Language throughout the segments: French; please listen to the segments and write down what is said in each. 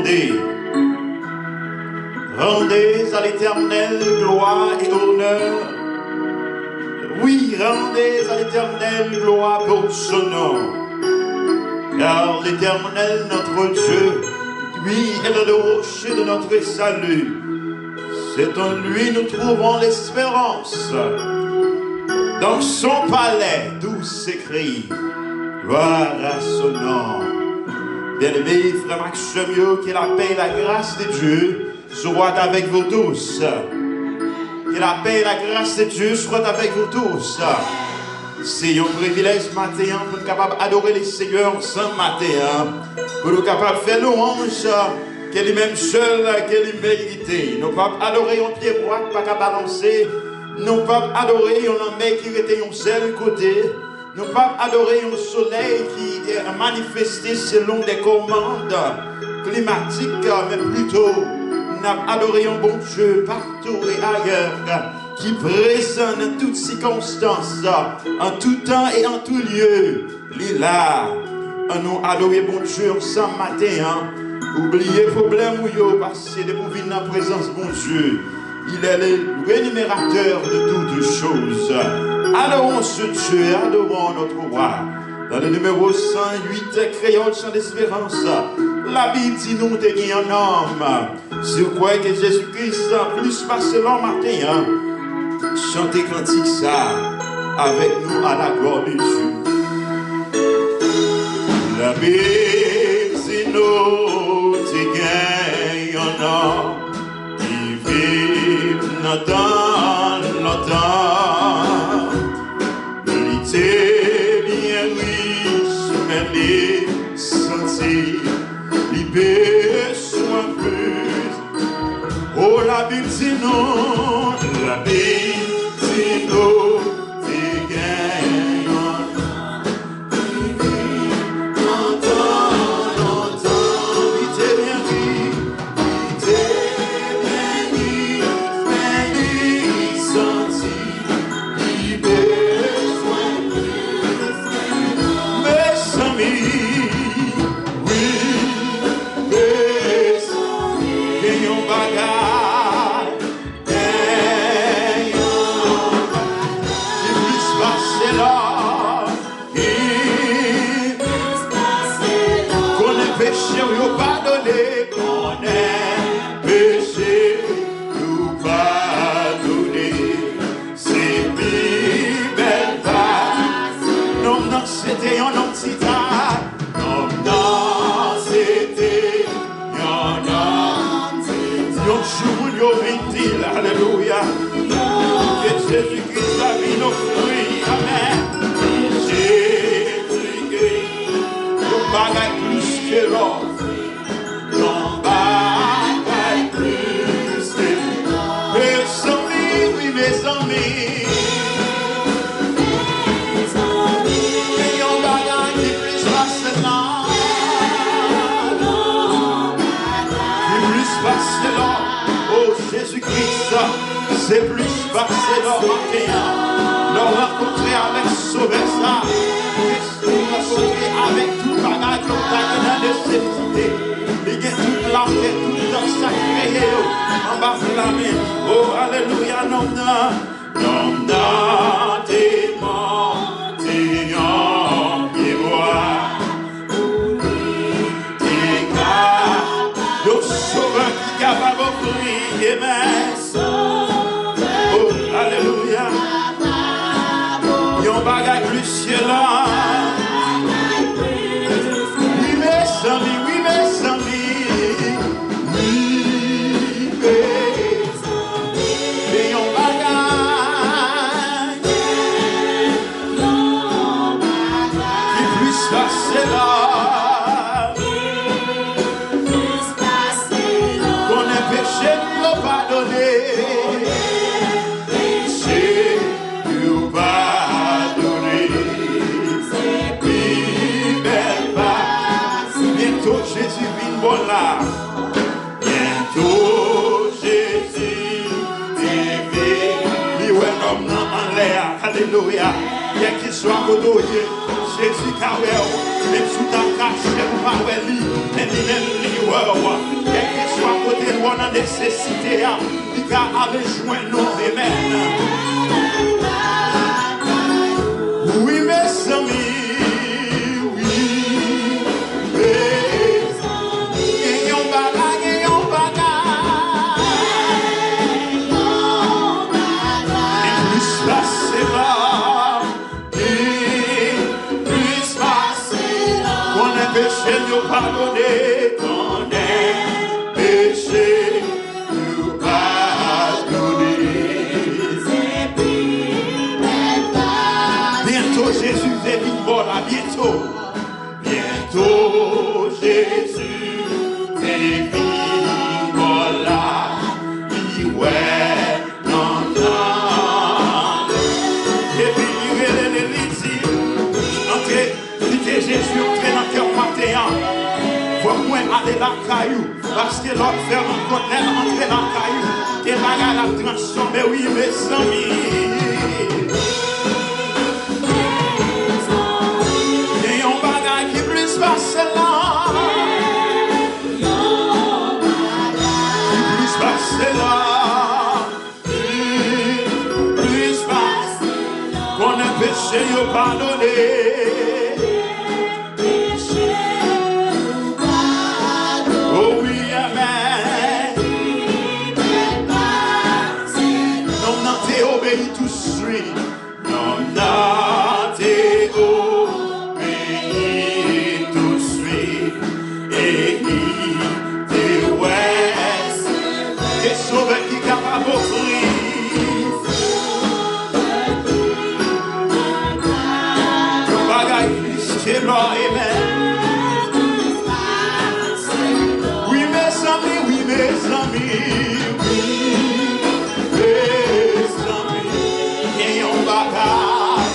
rendez. Rendez à l'Éternel gloire et honneur. Oui, rendez à l'Éternel gloire pour son nom. Car l'Éternel, notre Dieu, lui est le rocher de notre salut. C'est en lui nous trouvons l'espérance. Dans son palais, d'où s'écrit gloire à son nom. Bien-aimé, frère Maxime, que la paix et la grâce de Dieu soient avec vous tous. Que la paix et la grâce de Dieu soient avec vous tous. C'est un privilège matin pour nous capables d'adorer les seigneurs ensemble matin. Pour nous capables de faire louange qu'elle est même seule, qu'elle est méritée. Nous pas adorer un pied droit, pas qu'à balancer. Nous pas adorer un mec qui était un seul côté. Nous pas adorer un soleil qui est manifesté selon des commandes climatiques, mais plutôt nous adorer un bon Dieu partout et ailleurs, qui est présent dans toutes circonstances, en tout temps et en tout lieu. Il est là. Nous adorer bon Dieu ce matin. Oubliez le problème où vous passez de venir dans la présence de bon Dieu. Il est le rémunérateur de toutes choses. Adorons ce Dieu, adorons notre roi. Dans le numéro 108, créole sans espérance, la Bible dit nous t'es un homme. Si vous croyez que Jésus-Christ plus passe le matin, chantez cantique ça avec nous à la gloire de Dieu. La Bible dit nous t'es un homme qui vit longtemps. Il était bien riche, mais les sentir, il besoin plus. Oh, la Bible dit non, la Bible dit non, t'es gagné. Alléluia. Que Jésus-Christ a mis nos fruits. Amen. Jésus-Christ, nous bagaille plus que l'or. Nous bagaille plus que l'or. Mes amis, oui, mes amis. Et on bagaille qui plus passe l'or. Qui plus passe l'or. Oh Jésus-Christ, c'est plus passé dans matin. Nous rencontrer avec Sauveur ça. Nous rencontrer avec tout bagage qui est dans nécessité. Il y a toute la paix, tout dans sacré. En bas de la main. Oh Alléluia, non, non, non, t'es mort, t'es en miroir. T'es capable, le Sauveur qui est capable d'offrir, amen. Oh, Alléluia. Yon bagay plus que là. Oui, mes amis, oui, mes amis. Oui, mes amis. Et yon bagay qui plus passer là. Qu'on ait péché, nous pardonner. Voilà. Bientôt Jésus vivait. Il est un homme en l'air. Alléluia. Bien qu'il soit godouillé, Jésus carré, même sous ta marcher pour pas lui, mais lui-même lui quel que soit côté de la nécessité, il a besoin de nous, amen. Oui, mes amis, oui, gagnons bagaille, gagnons bagaille. Et plus passer là, et plus passer là. On est péché, nous pardonner, on est péché, nous pardonner. Bientôt Jésus est vivant là, bientôt. Bientôt Jésus est vivant là. Il ouais, non, non. Et puis il est ici. Entrez, quittez Jésus, entrez dans le cœur matin. Faut moins aller la caillou. Parce que l'autre fait rencontre, entrer dans la caillou. Et bagarre la transformer, oui, mes amis. Passer là, plus passer là, plus passer là, qu'on a péché, y'a pardonné. Oh oui, amen. Non, non, t'es obéi tout de suite. Non, non, t'es obéi tout de suite. Et il te ouest. Et sauve qui est capable d'offrir. Le bagaille plus que l'or, amen. Oui, mes amis, oui, mes amis. Oui, mes amis. Ayons bagaille.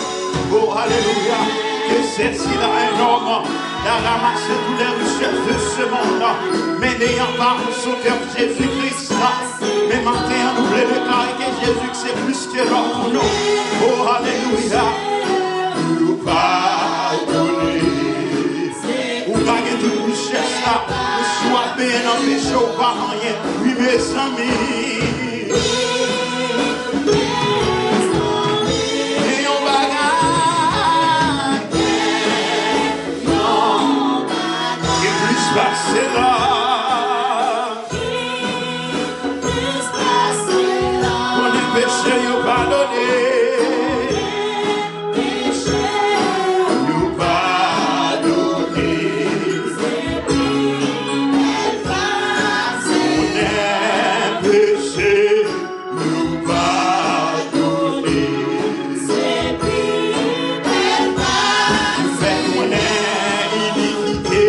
Oh, alléluia. Que celle-ci-là est énorme. La ramasse tous les richesses de ce monde, mais n'ayant pas son cœur Jésus-Christ, mais maintenant nous voulons déclarer que Jésus c'est plus que l'or pour nous. Oh alléluia, nous pardonner, ou pas que toute richesse là, soit bien empêché ou pas rien. Oui mes amis. Passer là, on est péché, nous pardonner, nous pardonner, on est péché, nous pardonner, fait qu'on est iniquité.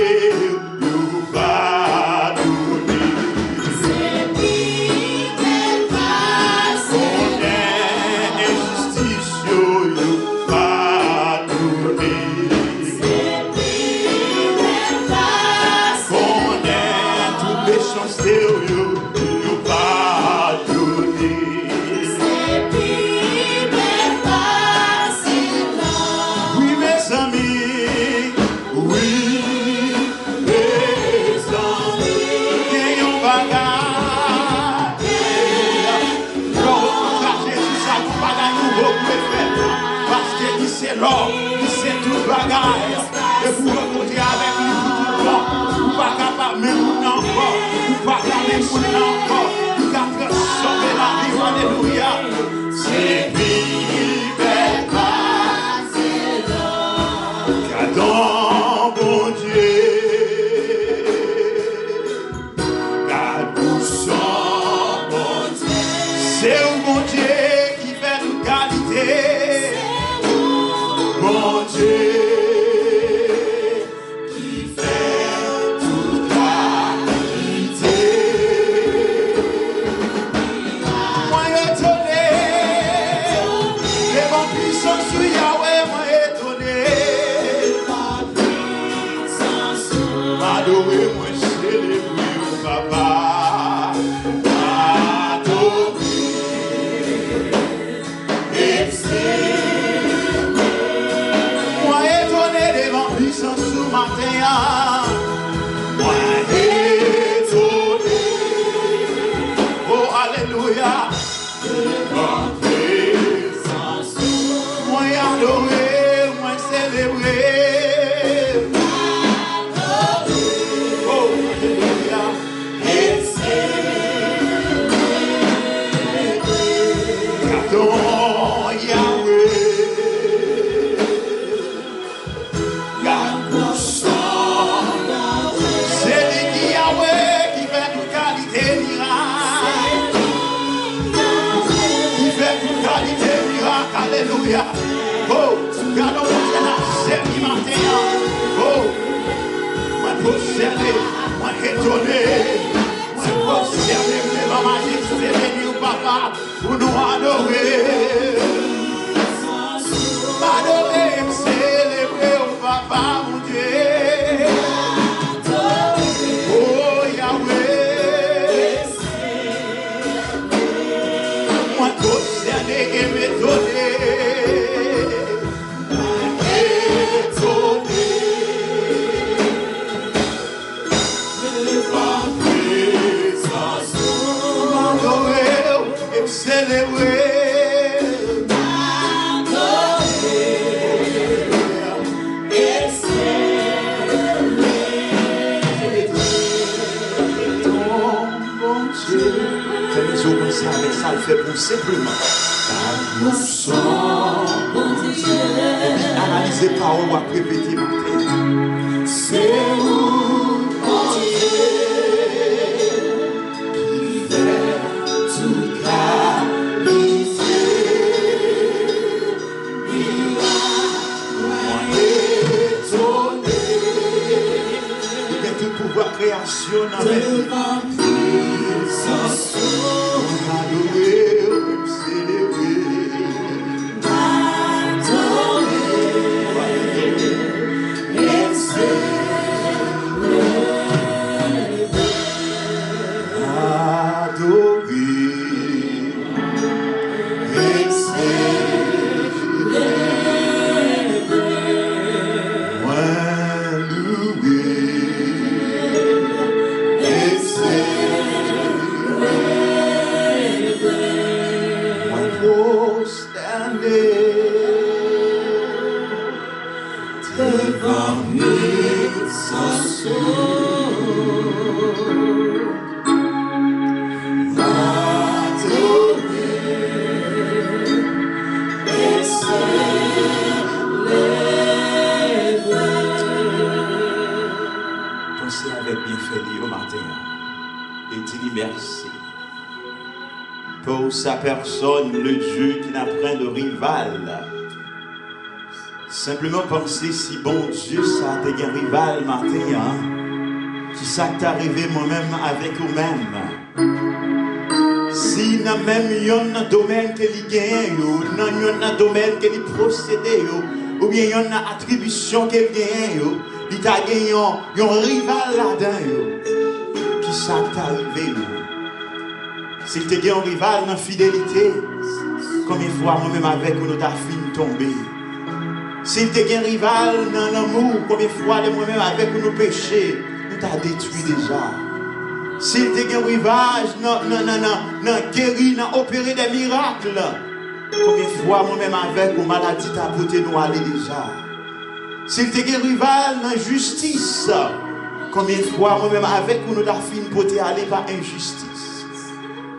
L'or, c'est tout bagaille. Et vous rencontrez avec lui tout le temps. Vous pas capable même vous encore. Vous pas capable même vous encore. Vous avez transformé la vie. Alléluia. C'est vive pas. Qu'adon bon Dieu. Qu'adon son bon Dieu. C'est un bon Dieu qui fait une qualité. Bon Dieu, matin. Oh, moi prosterné, moi étonné, moi prosterné devant majesté béni papa pour nous adorer. M'adorer, célébrer au papa mon Dieu. Oh Yahweh, moi prosterné et m'étonné. Célébrer, adorer, et célébrer ton bon Dieu. Fais les eaux comme ça, avec ça, le fait pour simplement. Nous sommes bon Dieu. Analysez parole ou à répéter mon thème. C'est nous, bon Dieu, qui fait tout création dans la vie. Adorer, célébrer, adorer, et célébrer, adorer, et célébrer, moi louer. Devant lui, sans pensez avec bienfait au matin et dis merci pour sa personne, le Dieu qui n'a point de rival. Simplement penser si bon Dieu ça t'est un rival matin, hein? Qui ça t'est arrivé moi-même avec vous-même. Si dans même un domaine que il gagne, dans un domaine que il procède, ou bien il y a une attribution qu'il gagne, il t'a gagné un rival là-dedans. Qui ça t'est arrivé? S'il te gagne un rival dans la fidélité, combien de fois moi-même avec nous ta fille tombée? S'il te gagne un rival dans l'amour, combien de fois moi-même avec nous péchés, nous t'a détruit déjà. S'il te gagne un rival dans guéri, dans opérer des miracles, combien de fois moi-même avec nous maladie t'a porté nous aller déjà. S'il te gagne un rival dans justice, combien de fois moi-même avec nous t'a fini porté aller par injustice.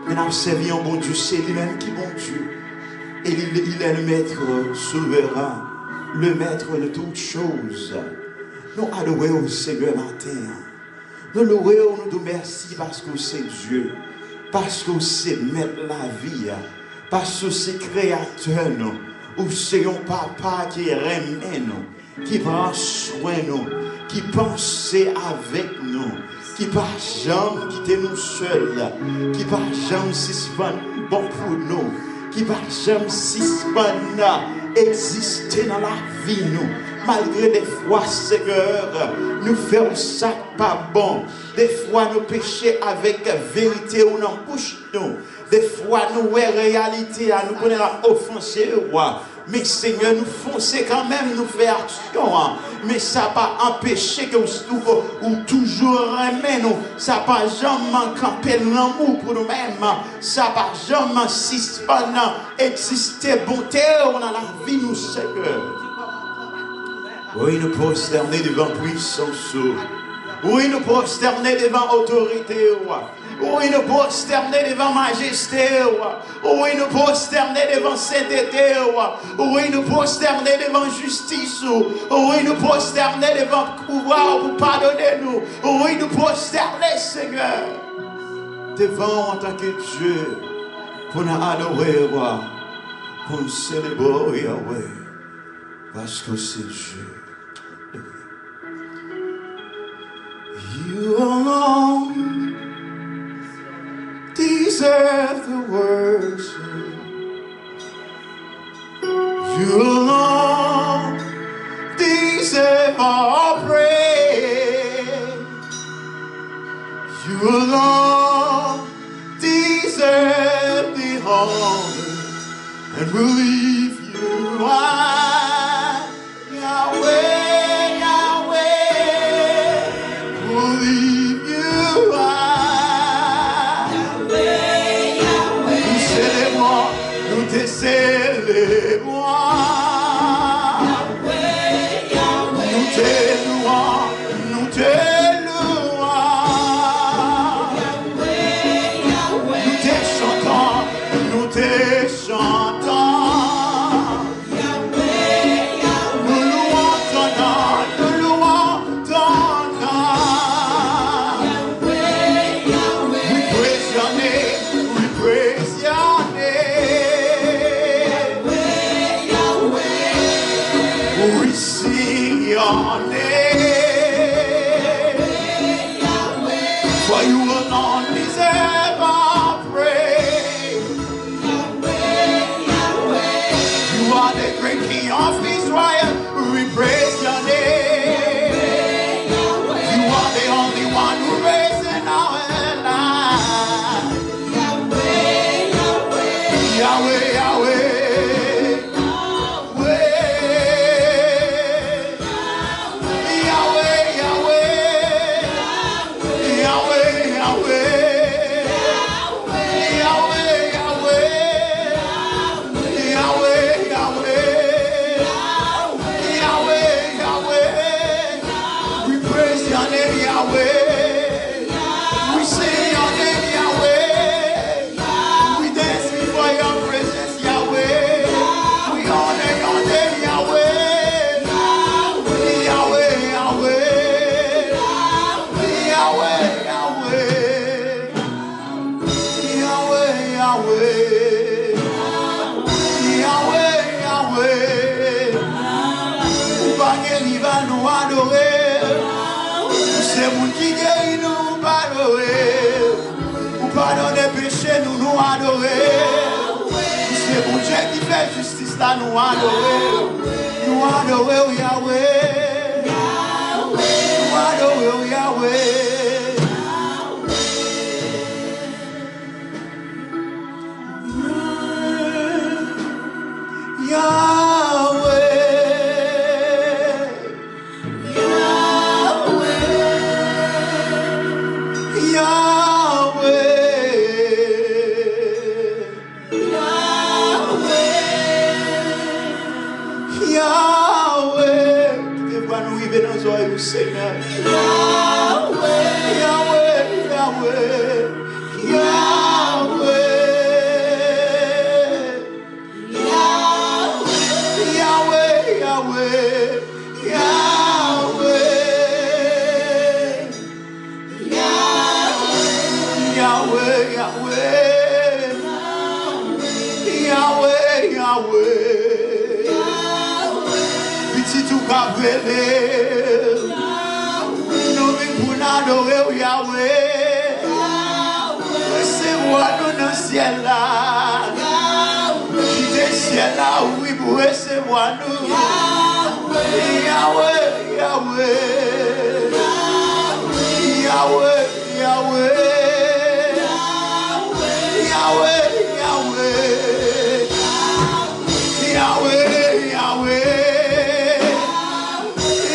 Mais nous servons un bon Dieu, c'est lui-même qui est bon Dieu. Et il est le maître souverain, le maître de toutes choses. Nous adorons au Seigneur matin. Nous louons, nous disons merci parce que c'est Dieu. Parce que c'est maître la vie. Parce que c'est créateur nous. Ou c'est un papa qui remet nous, qui prend soin de nous, qui pense avec nous. Qui pas jamais quitter nous seuls, qui pas jamais suspendre bon pour nous, qui pas jamais suspendre exister dans la vie nous, malgré des fois Seigneur, nous faisons ça pas bon, des fois nous péchons avec vérité ou non bouche nous, des fois nous réalité à nous connaître offenser roi. Mais Seigneur, nous foncer quand même, nous faire action. Hein. Mais ça n'a pas empêché que nous toujours aimer nous. Ça n'a pas jamais camper l'amour pour nous-mêmes. Ça n'a pas jamais suspendre exister bonté dans la vie nous Seigneur. Oui, nous prosterner devant puissance. Oui, nous prosterner devant autorité. Oui, nous prosterner devant majesté. Oui, nous prosterner devant sainteté. Oui, nous prosterner devant justice. Oui, nous prosterner devant pouvoir pour pardonner nous. Oui, nous prosterner, Seigneur, devant en tant que Dieu, pour nous adorer, pour nous célébrer, Yahweh, parce que c'est Dieu. You alone deserve the worship. You alone deserve our praise. You alone deserve the honor, and we'll leave you high, Yahweh, Yahweh. We'll leave you high, Yahweh, Yahweh. Nous célébrons, nous te célébrons, Yahweh, Yahweh. Nous te louons, nous te louons, Yahweh, Yahweh. Nous te chantons, nous te chantons. We sing your name, for you alone deserve our praise. You are the great King of Israel, we praise your name. You are the only one who reigns in our life. Yahweh, Yahweh. C'est vous qui guérit nous, adorer. Ou pardonner péché, nous nous adorer. C'est vous Dieu qui fait justice, là nous adorer. Nous adorer, Yahweh. Nous adorer, Yahweh. Seigneur, Yahweh, Yahweh, Yahweh, Yahweh, Yahweh, Yahweh, Yahweh, Yahweh, Yahweh, Yahweh, petit tout cabrelé. Adorer Yahweh, recevoir-nous dans le ciel là, quitter le ciel là, oui, pour recevoir nous. Yahweh, Yahweh, Yahweh, Yahweh, Yahweh, Yahweh, Yahweh, Yahweh. Yahweh,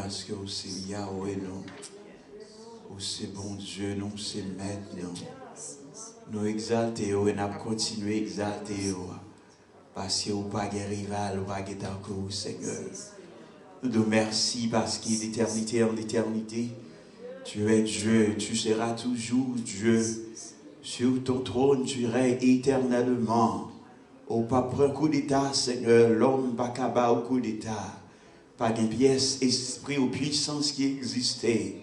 parce que c'est Yahweh, non. C'est bon Dieu, non, c'est maître, non. Nous exaltons et nous continuons à exalter parce que vous n'avez pas de rival, vous n'avez pas de vous, Seigneur. Nous te remercions parce qu'il est d'éternité en éternité. Tu es Dieu, tu seras toujours Dieu. Sur ton trône, tu règnes éternellement. Au pas prendre coup d'état, Seigneur, l'homme pas qu'à au coup d'état. Pas de pièce, esprit ou puissance qui existait,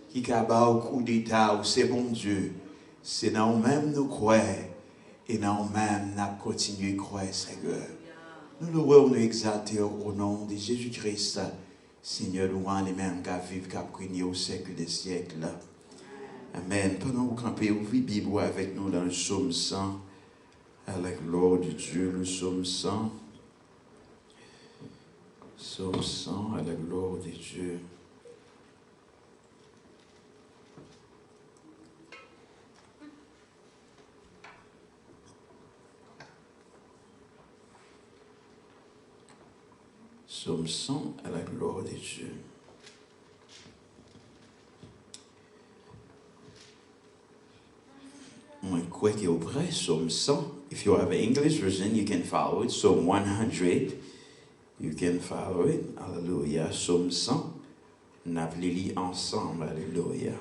qui qu'à au coup d'état, c'est bon Dieu. C'est dans nous-mêmes nous croyons, et dans nous-mêmes nous continuons à croire, Seigneur. Nous louons, nous exaltons au nom de Jésus-Christ, Seigneur, louant les mêmes qu'à vivre, qu'à prier au siècle des siècles. Amen. Pendant que vous campez, ouvrez la Bible avec nous dans le psaume 100. À la gloire de Dieu, le psaume 100. Psaume 100, à la gloire de Dieu. Psaume 100, à la gloire de Dieu. Moi, quoi qu'il y ait près, Psaume 100. If you have an English version, you can follow it. Psalm 100, you can follow it. Alléluia. Psaume 100. On a lit ensemble. Alléluia.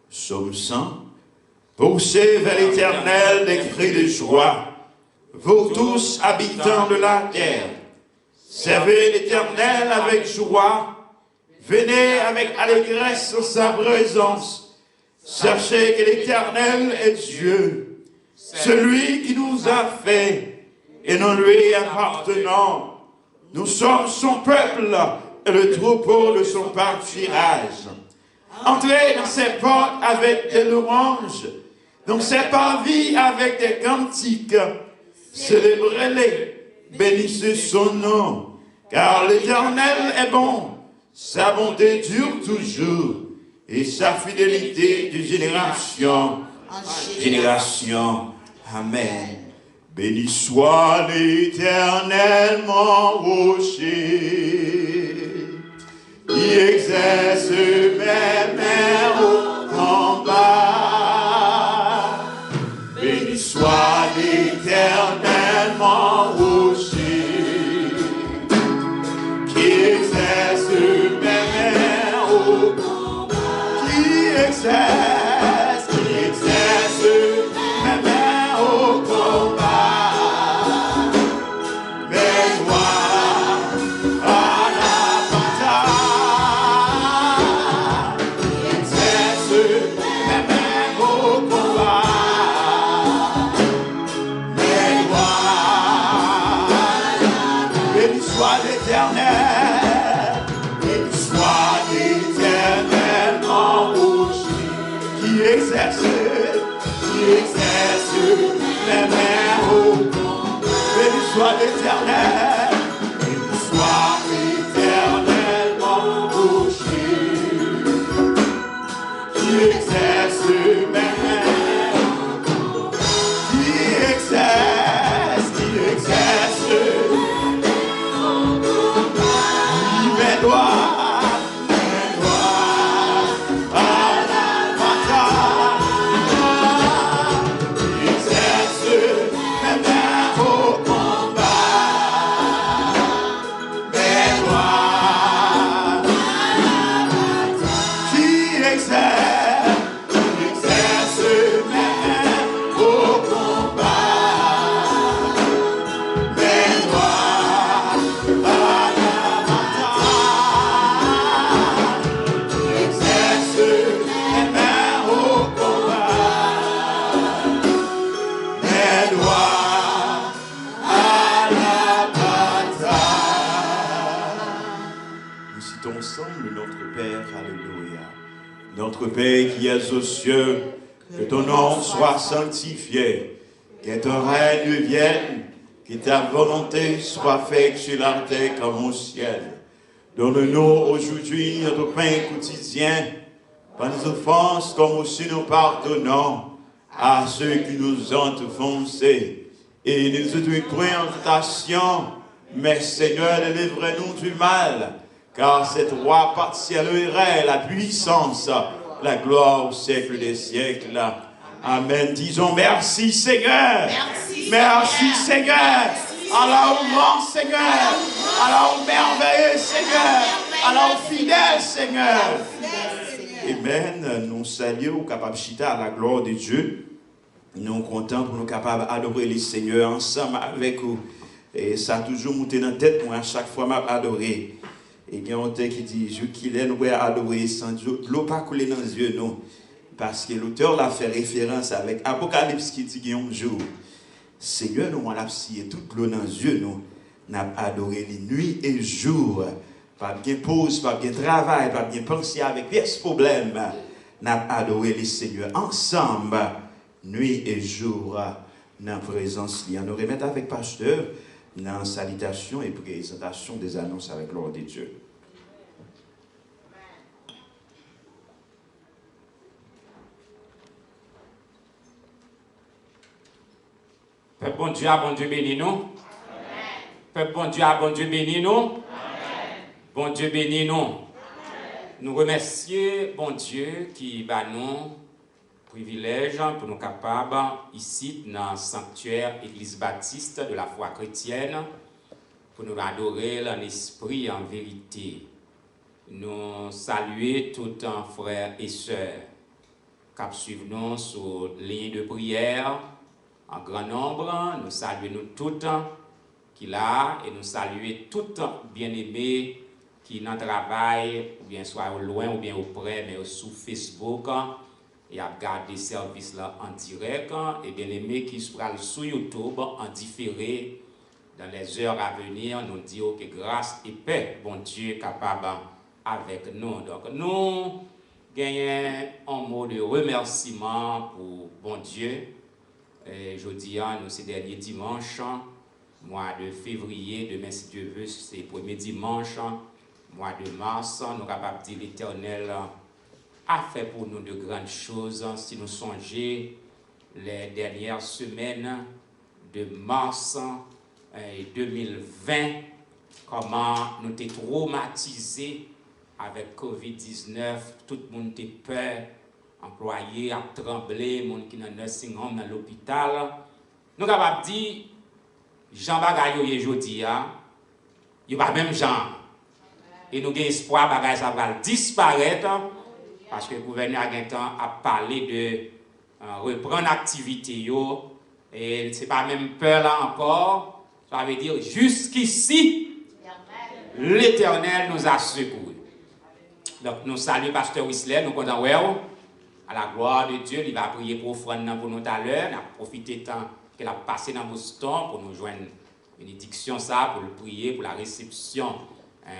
Psaume 100. Poussez vers l'Éternel des cris de joie, vous tous habitants de la terre. Servez l'Éternel avec joie. Venez avec allégresse en sa présence. Sachez que l'Éternel est Dieu. Celui qui nous a fait et nous lui appartenons. Nous sommes son peuple et le troupeau de son pâturage. Entrez dans ses portes avec des louanges, dans ses parvis avec des cantiques. Célébrez-les, bénissez son nom, car l'Éternel est bon, sa bonté dure toujours, et sa fidélité de génération en génération. Amen. Béni soit l'Éternel, mon rocher, qui exerce mes mains au combat. Béni soit l'Éternel, mon rocher, qui exerce mes mains au combat. Qui exerce soit l'Éternel, soit l'Éternel, mon rocher, qui exerce mes mains, qui exerce mes doigts. Notre Père qui es aux cieux, que ton nom soit sanctifié, que ton règne vienne, que ta volonté soit faite sur la terre comme au ciel. Donne-nous aujourd'hui notre pain quotidien, par nos offenses comme aussi nous pardonnons à ceux qui nous ont offensés. Et ne nous introduis point en tentation, mais Seigneur, délivre-nous du mal. car c'est toi appartiendrait la puissance, la gloire au siècle des siècles. Amen. Disons merci Seigneur. Merci Seigneur. Alors grand Seigneur. Alors merveilleux Seigneur. Alors fidèle Seigneur. Amen. Nous saluons capable chita à la gloire de Dieu. Nous sommes contents pour nous capables d'adorer les seigneurs ensemble avec vous. Et ça a toujours monté dans la tête, moi, à chaque fois, je adoré. Et il y a un texte qui dit, je qu'il est, nous pouvons adorer sans Dieu. L'eau pas couler dans les yeux, non. Parce que l'auteur l'a fait référence avec Apocalypse qui dit qu'il y a un jour. Seigneur, nous avons scié toute l'eau dans les yeux, nous. Nous avons adoré les nuits et jours. Pas bien pause, pas bien travail, pas bien penser avec ce problème. Nous avons adoré les seigneurs ensemble, nuit et jour, dans la présence. Nous remettons avec pasteur dans la salutation et présentation des annonces avec l'ordre de Dieu. Peuple bon Dieu béni nous. Peuple bon Dieu béni nous. Bon Dieu béni nous. Nous remercions bon Dieu qui va nous privilège pour nous capables ici dans le sanctuaire Église Baptiste de la foi chrétienne pour nous adorer en esprit et en vérité. Nous saluer tout un frères et sœurs qui suivent nous sur ligne de prière en grand nombre. Nous saluons nous toutes qui là et nous saluer toutes bien-aimés qui dans le travail, ou bien soit au loin ou bien auprès, mais sur Facebook, et à regarder ce service là en direct, et bien aimé qui sera sur YouTube en différé dans les heures à venir, nous disons que grâce et paix, bon Dieu, capable avec nous. Donc nous gagnons un mot de remerciement pour bon Dieu. Et je dis, nous ces derniers dimanches, mois de février, demain si Dieu veut, c'est le premier dimanche, mois de mars, nous sommes capables de dire l'Éternel a fait pour nous de grandes choses. Si nous songeons les dernières semaines de mars 2020, comment nous étions traumatisés avec COVID-19, tout le monde était peur, employés à trembler, les gens qui sont dans le nursing home, dans l'hôpital. Nous sommes capables de dire, Jean Bagayoye aujourd'hui, il n'y a pas même Jean. Et nous avons espoir que ça va disparaître parce que le gouverneur a parlé de reprendre l'activité. Et ce n'est pas même peur là encore. Ça veut dire jusqu'ici, l'Éternel nous a secourus. Donc nous saluons Pasteur Whistler, nous comptons à la gloire de Dieu. Il va prier pour offrande pour nous tout à l'heure. On a profité du temps qu'elle a passé dans Boston pour nous joindre une bénédiction ça, pour le prier, pour la réception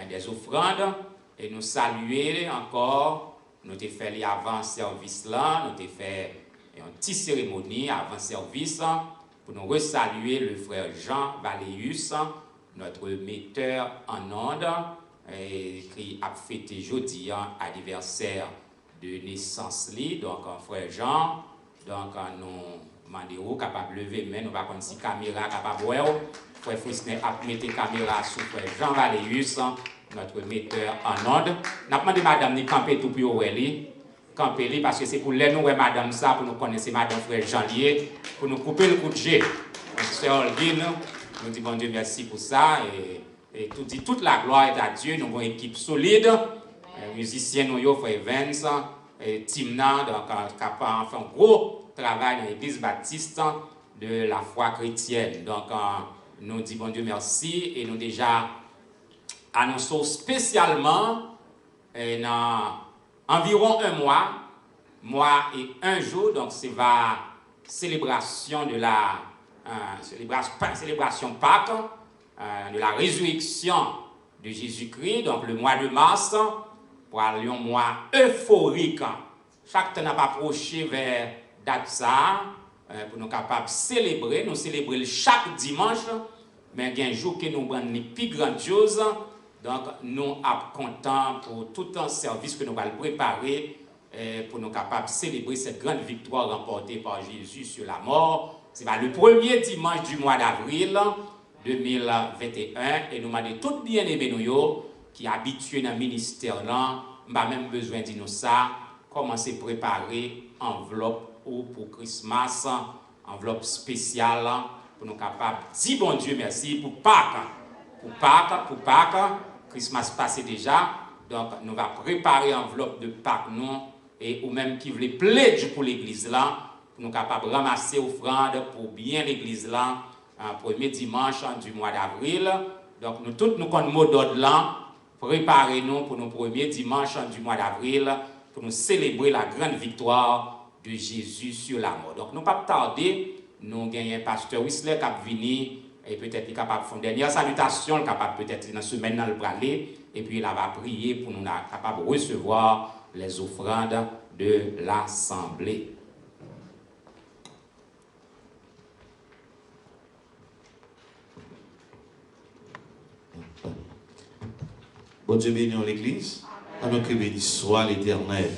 des offrandes. Et nous saluer encore, nous avons fait avant service là, nous avons fait une petite cérémonie avant service pour nous resaluer le frère Jean Valéus, notre metteur en ondes, qui a fêté jeudi anniversaire de naissance. Donc, frère Jean, donc nous demandons capable de lever, mais nous ne pouvons pas si caméra capable de voir. Frère Frisnet a mis la caméra sur frère Jean Valéus, notre metteur en ondes. Nous avons demandé à madame de camper tout pour lui. Camper parce que c'est pour les nous, madame, ça, pour nous connaître madame frère Jean Lié, pour nous couper le coup de jet. Sœur Olguine, nous disons bon Dieu merci pour ça. Et toute la gloire est à Dieu. Nous avons une équipe solide. Musiciens, nous, frère Vance, Timna, donc capable fait un gros travail dans l'église baptiste de la foi chrétienne. Donc, nous disons bon Dieu merci et nous déjà annonçons spécialement dans environ un mois et un jour, donc c'est la célébration de la célébration Pâques, de la résurrection de Jésus-Christ, donc le mois de mars, pour aller un mois euphorique. Chaque temps n'a pas approché vers date ça, pour nous capables de célébrer. Nous célébrons chaque dimanche, mais il y a un jour que nous prenons les plus grandes choses. Donc, nous sommes contents pour tout un service que nous allons préparer pour nous capables de célébrer cette grande victoire remportée par Jésus sur la mort. C'est le premier dimanche du mois d'avril 2021 et nous demandons tout bien aimé nous qui est habitué dans le ministère là, pas même besoin de nous ça, commencer à préparer enveloppe pour Christmas, enveloppe spéciale pour nous capables de dire bon Dieu merci pour Pâques. Pour Pâques, Christmas passé déjà, donc nous allons préparer enveloppe de Pâques nous et ou même qui voulait plaider pour l'église là, pour nous capables de ramasser offrande pour bien l'église là, premier dimanche du mois d'avril. Donc nous tous nous connaissons mot d'ordre là, préparez-nous pour nos premiers dimanches du mois d'avril pour nous célébrer la grande victoire de Jésus sur la mort. Donc nous ne pas tarder, nous gagnons un pasteur Whistler qui a venu et peut-être il est capable de faire une dernière salutation, il est capable peut-être dans la semaine dans le braler et puis il va prier pour nous être capable de recevoir les offrandes de l'assemblée. Bon Dieu béni en l'église. On nous crie béni soit l'Éternel.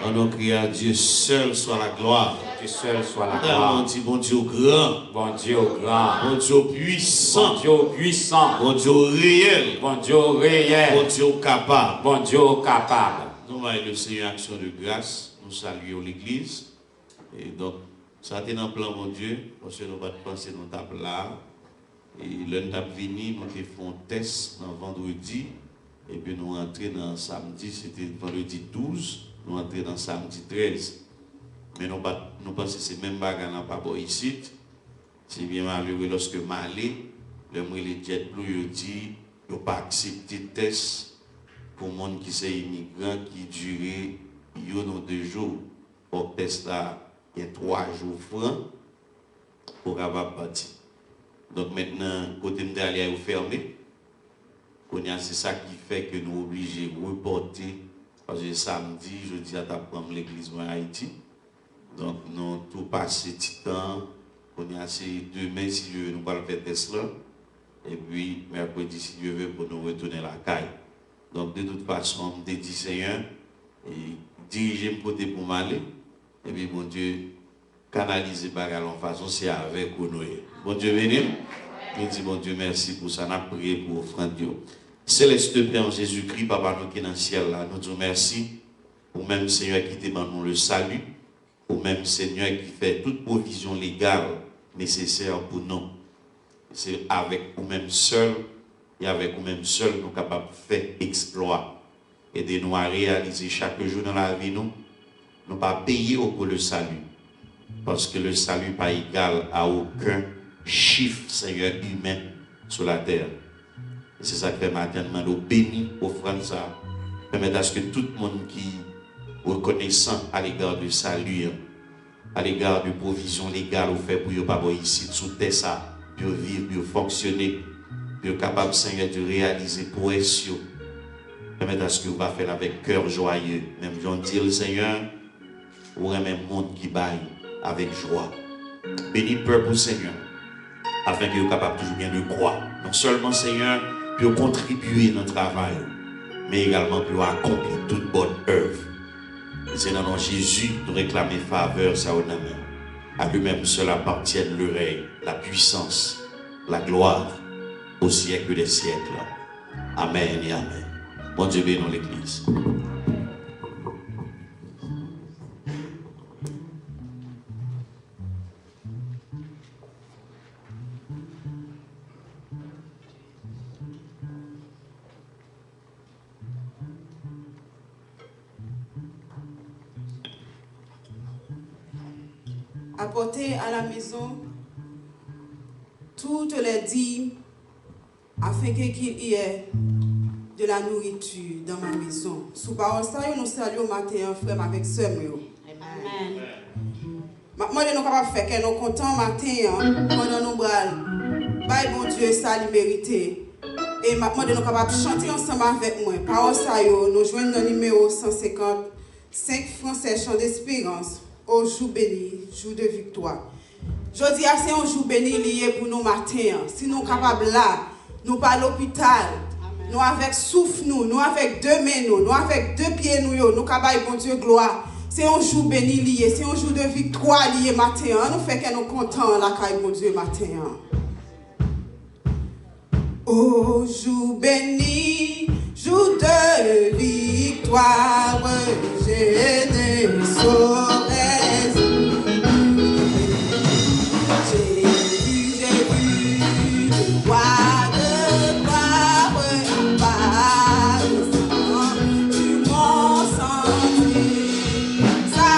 On nous crie à Dieu seul soit la gloire. Dieu seul soit la gloire. On dit bon Dieu grand. Bon Dieu grand. Bon Dieu puissant. Bon Dieu puissant. Bon Dieu réel. Bon Dieu réel. Bon Dieu capable. Bon Dieu capable. Nous allons le Seigneur action de grâce. Nous saluons l'église. Et donc, ça a été dans le plan, mon Dieu, parce que nous allons penser dans la table là. Et l'un t'a venu, nous avons fait un test dans vendredi. Et puis nous rentrons dans samedi, c'était vendredi 12. Nous entrons dans samedi 13. Mais nous pensons que c'est même bagarre n'a pas bon ici. C'est bien malheureux lorsque Malé, le les jet blue, dit qu'il n'a pas accepté le test pour les gens qui sont immigrants qui durent 1 ou 2 jours. Pour le test là, il y a 3 jours francs pour avoir parti. Donc maintenant, côté de d'aller au fermé, c'est ça qui fait que nous sommes obligés de reporter. Parce que samedi, je dis à ta prendre l'église en Haïti. Donc nous tout passé petit temps. On a assez demain si Dieu veut nous pas le faire Tesla. Et puis mercredi si Dieu veut pour nous retourner à la caille. Donc de toute façon, on me dit Seigneur, et diriger mon côté pour m'aller. Et puis mon Dieu, canaliser bagarre en façon, c'est avec nous. Bon Dieu béni. Je dis bon Dieu merci pour ça. On a prié pour offrande Dieu. Céleste Père en Jésus-Christ, Papa nous qui est dans le ciel là, nous disons merci pour même Seigneur qui te demande le salut, pour même Seigneur qui fait toute provision légale nécessaire pour nous. C'est avec nous-mêmes seuls et avec nous-mêmes seuls nous sommes capables de faire exploit. Aidez-nous à réaliser chaque jour dans la vie, nous ne pas payer pour le salut. Parce que le salut n'est pas égal à aucun chiffre, Seigneur, humain sur la terre. Et c'est ça que fait maintenant, nous bénis, offrande ça. Permettre à ce que tout le monde qui est reconnaissant à l'égard du salut, à l'égard de provision légale au fait pour ne pas ici sous terre ça, pour vivre, pour fonctionner, pour capable, Seigneur, de réaliser pour eux. Permettre à ce que vous va faire avec cœur joyeux. Même j'en dis le Seigneur, ou même monde qui baille avec joie. Bénis le peuple, Seigneur, afin que vous capable toujours bien de croire. Non seulement, Seigneur, pour contribuer à notre travail, mais également pour accomplir toute bonne œuvre. Et c'est dans le nom de Jésus que nous réclamons faveur, ça à lui-même seul appartiennent le règne, la puissance, la gloire, au siècle des siècles. Amen et amen. Bon Dieu bénisse l'Église. Apporter à la maison toutes les dîmes afin qu'il y ait de la nourriture dans ma maison. Sous parole ça, nous saluons matin frère avec sœur. Amen. Maintenant, nous sommes capables de faire que nous comptons matin pendant nous bral. Bye bon Dieu, ça lui mérité. Et maintenant, nous sommes capables de chanter ensemble avec moi. Parole ça, nous joignons dans le numéro 150, 5 Français, chant d'espérance. Au jour béni, jour de victoire. Je dis c'est un jour béni lié pour nous matin. Si nous sommes capables là, nous pas à l'hôpital, nous avec souffle nous avec 2 mains nous avec 2 pieds nous capables bon Dieu gloire. C'est un jour béni lié, c'est un jour de victoire lié matin. Nous fait que nous contents la caille bon Dieu matin. Ô jour béni, jour de victoire, je ne saurais oublier. J'ai vu le roi de gloire apparaissant sur mon sentier. Sa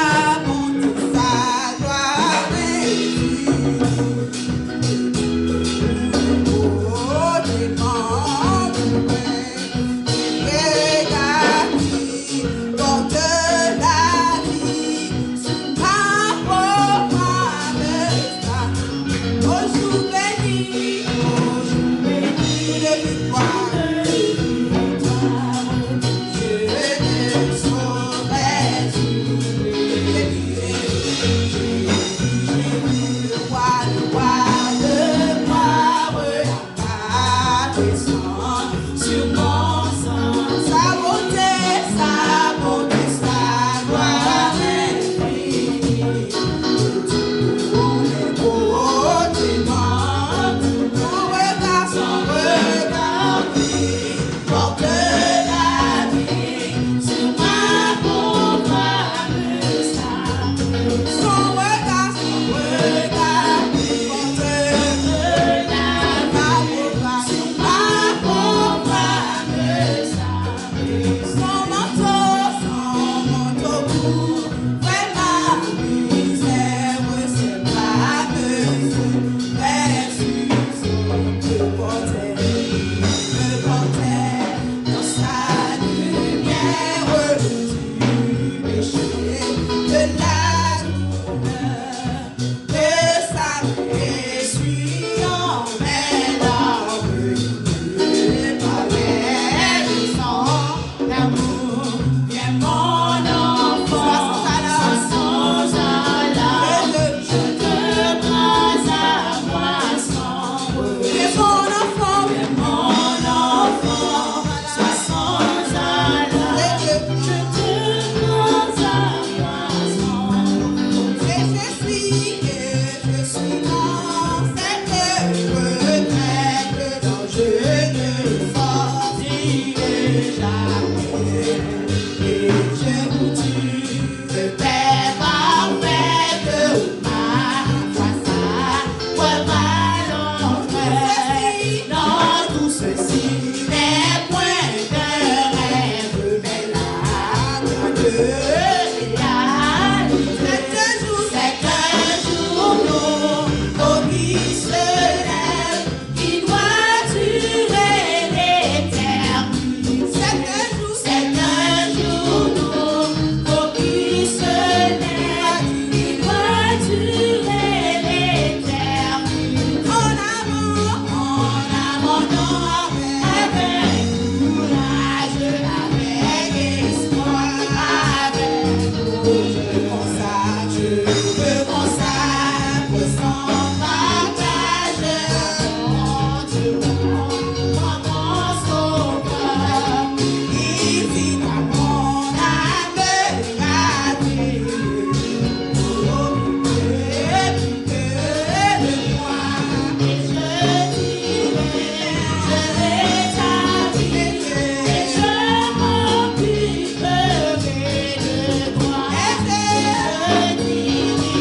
bonté, sa gloire est vue. Oh, démon du porte la vie sous ma propre destin. Au jour béni de victoire, je ne saurais oublier. Le roi de gloire apparaissant sur mon sang. Sa bonté, sa gloire infinie. Tout est beau, témoin. Son regard brille, porte la vie sur ma pauvre âme. Son regard brille, porte la vie sur ma pauvre âme. Son manteau couvre ma misère, c'est ma mesure, versus me portait dans sa lumière du péché, de la douleur, de sa paix, suis en mélange, par son amour, viens mon enfant, sans là, je te prends à moi sans bruit. Viens mon enfant, sois sans là, je te prends à moi sans bruit. Et je suis dans cette retraite dont je ne sortirai jamais. Et je vous tue de paix parfaite, ma foi mal entrée. Dans tout ceci n'est point de rêve, mais la grande réalité. C'est un jour qui se lève, qui doit durer l'éternité. C'est un jour qui se lève, qui doit durer l'éternité. En abandon, avec courage, avec espoir, avec je me consacre sans partage mon Dieu, mon sauveur. Il vit dans mon âme gratuite. Oh, plus que de moi, et je dirai, je rétablis, et je m'occuperai de toi. Et je dirai,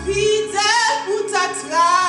Fidèle pour ta trace.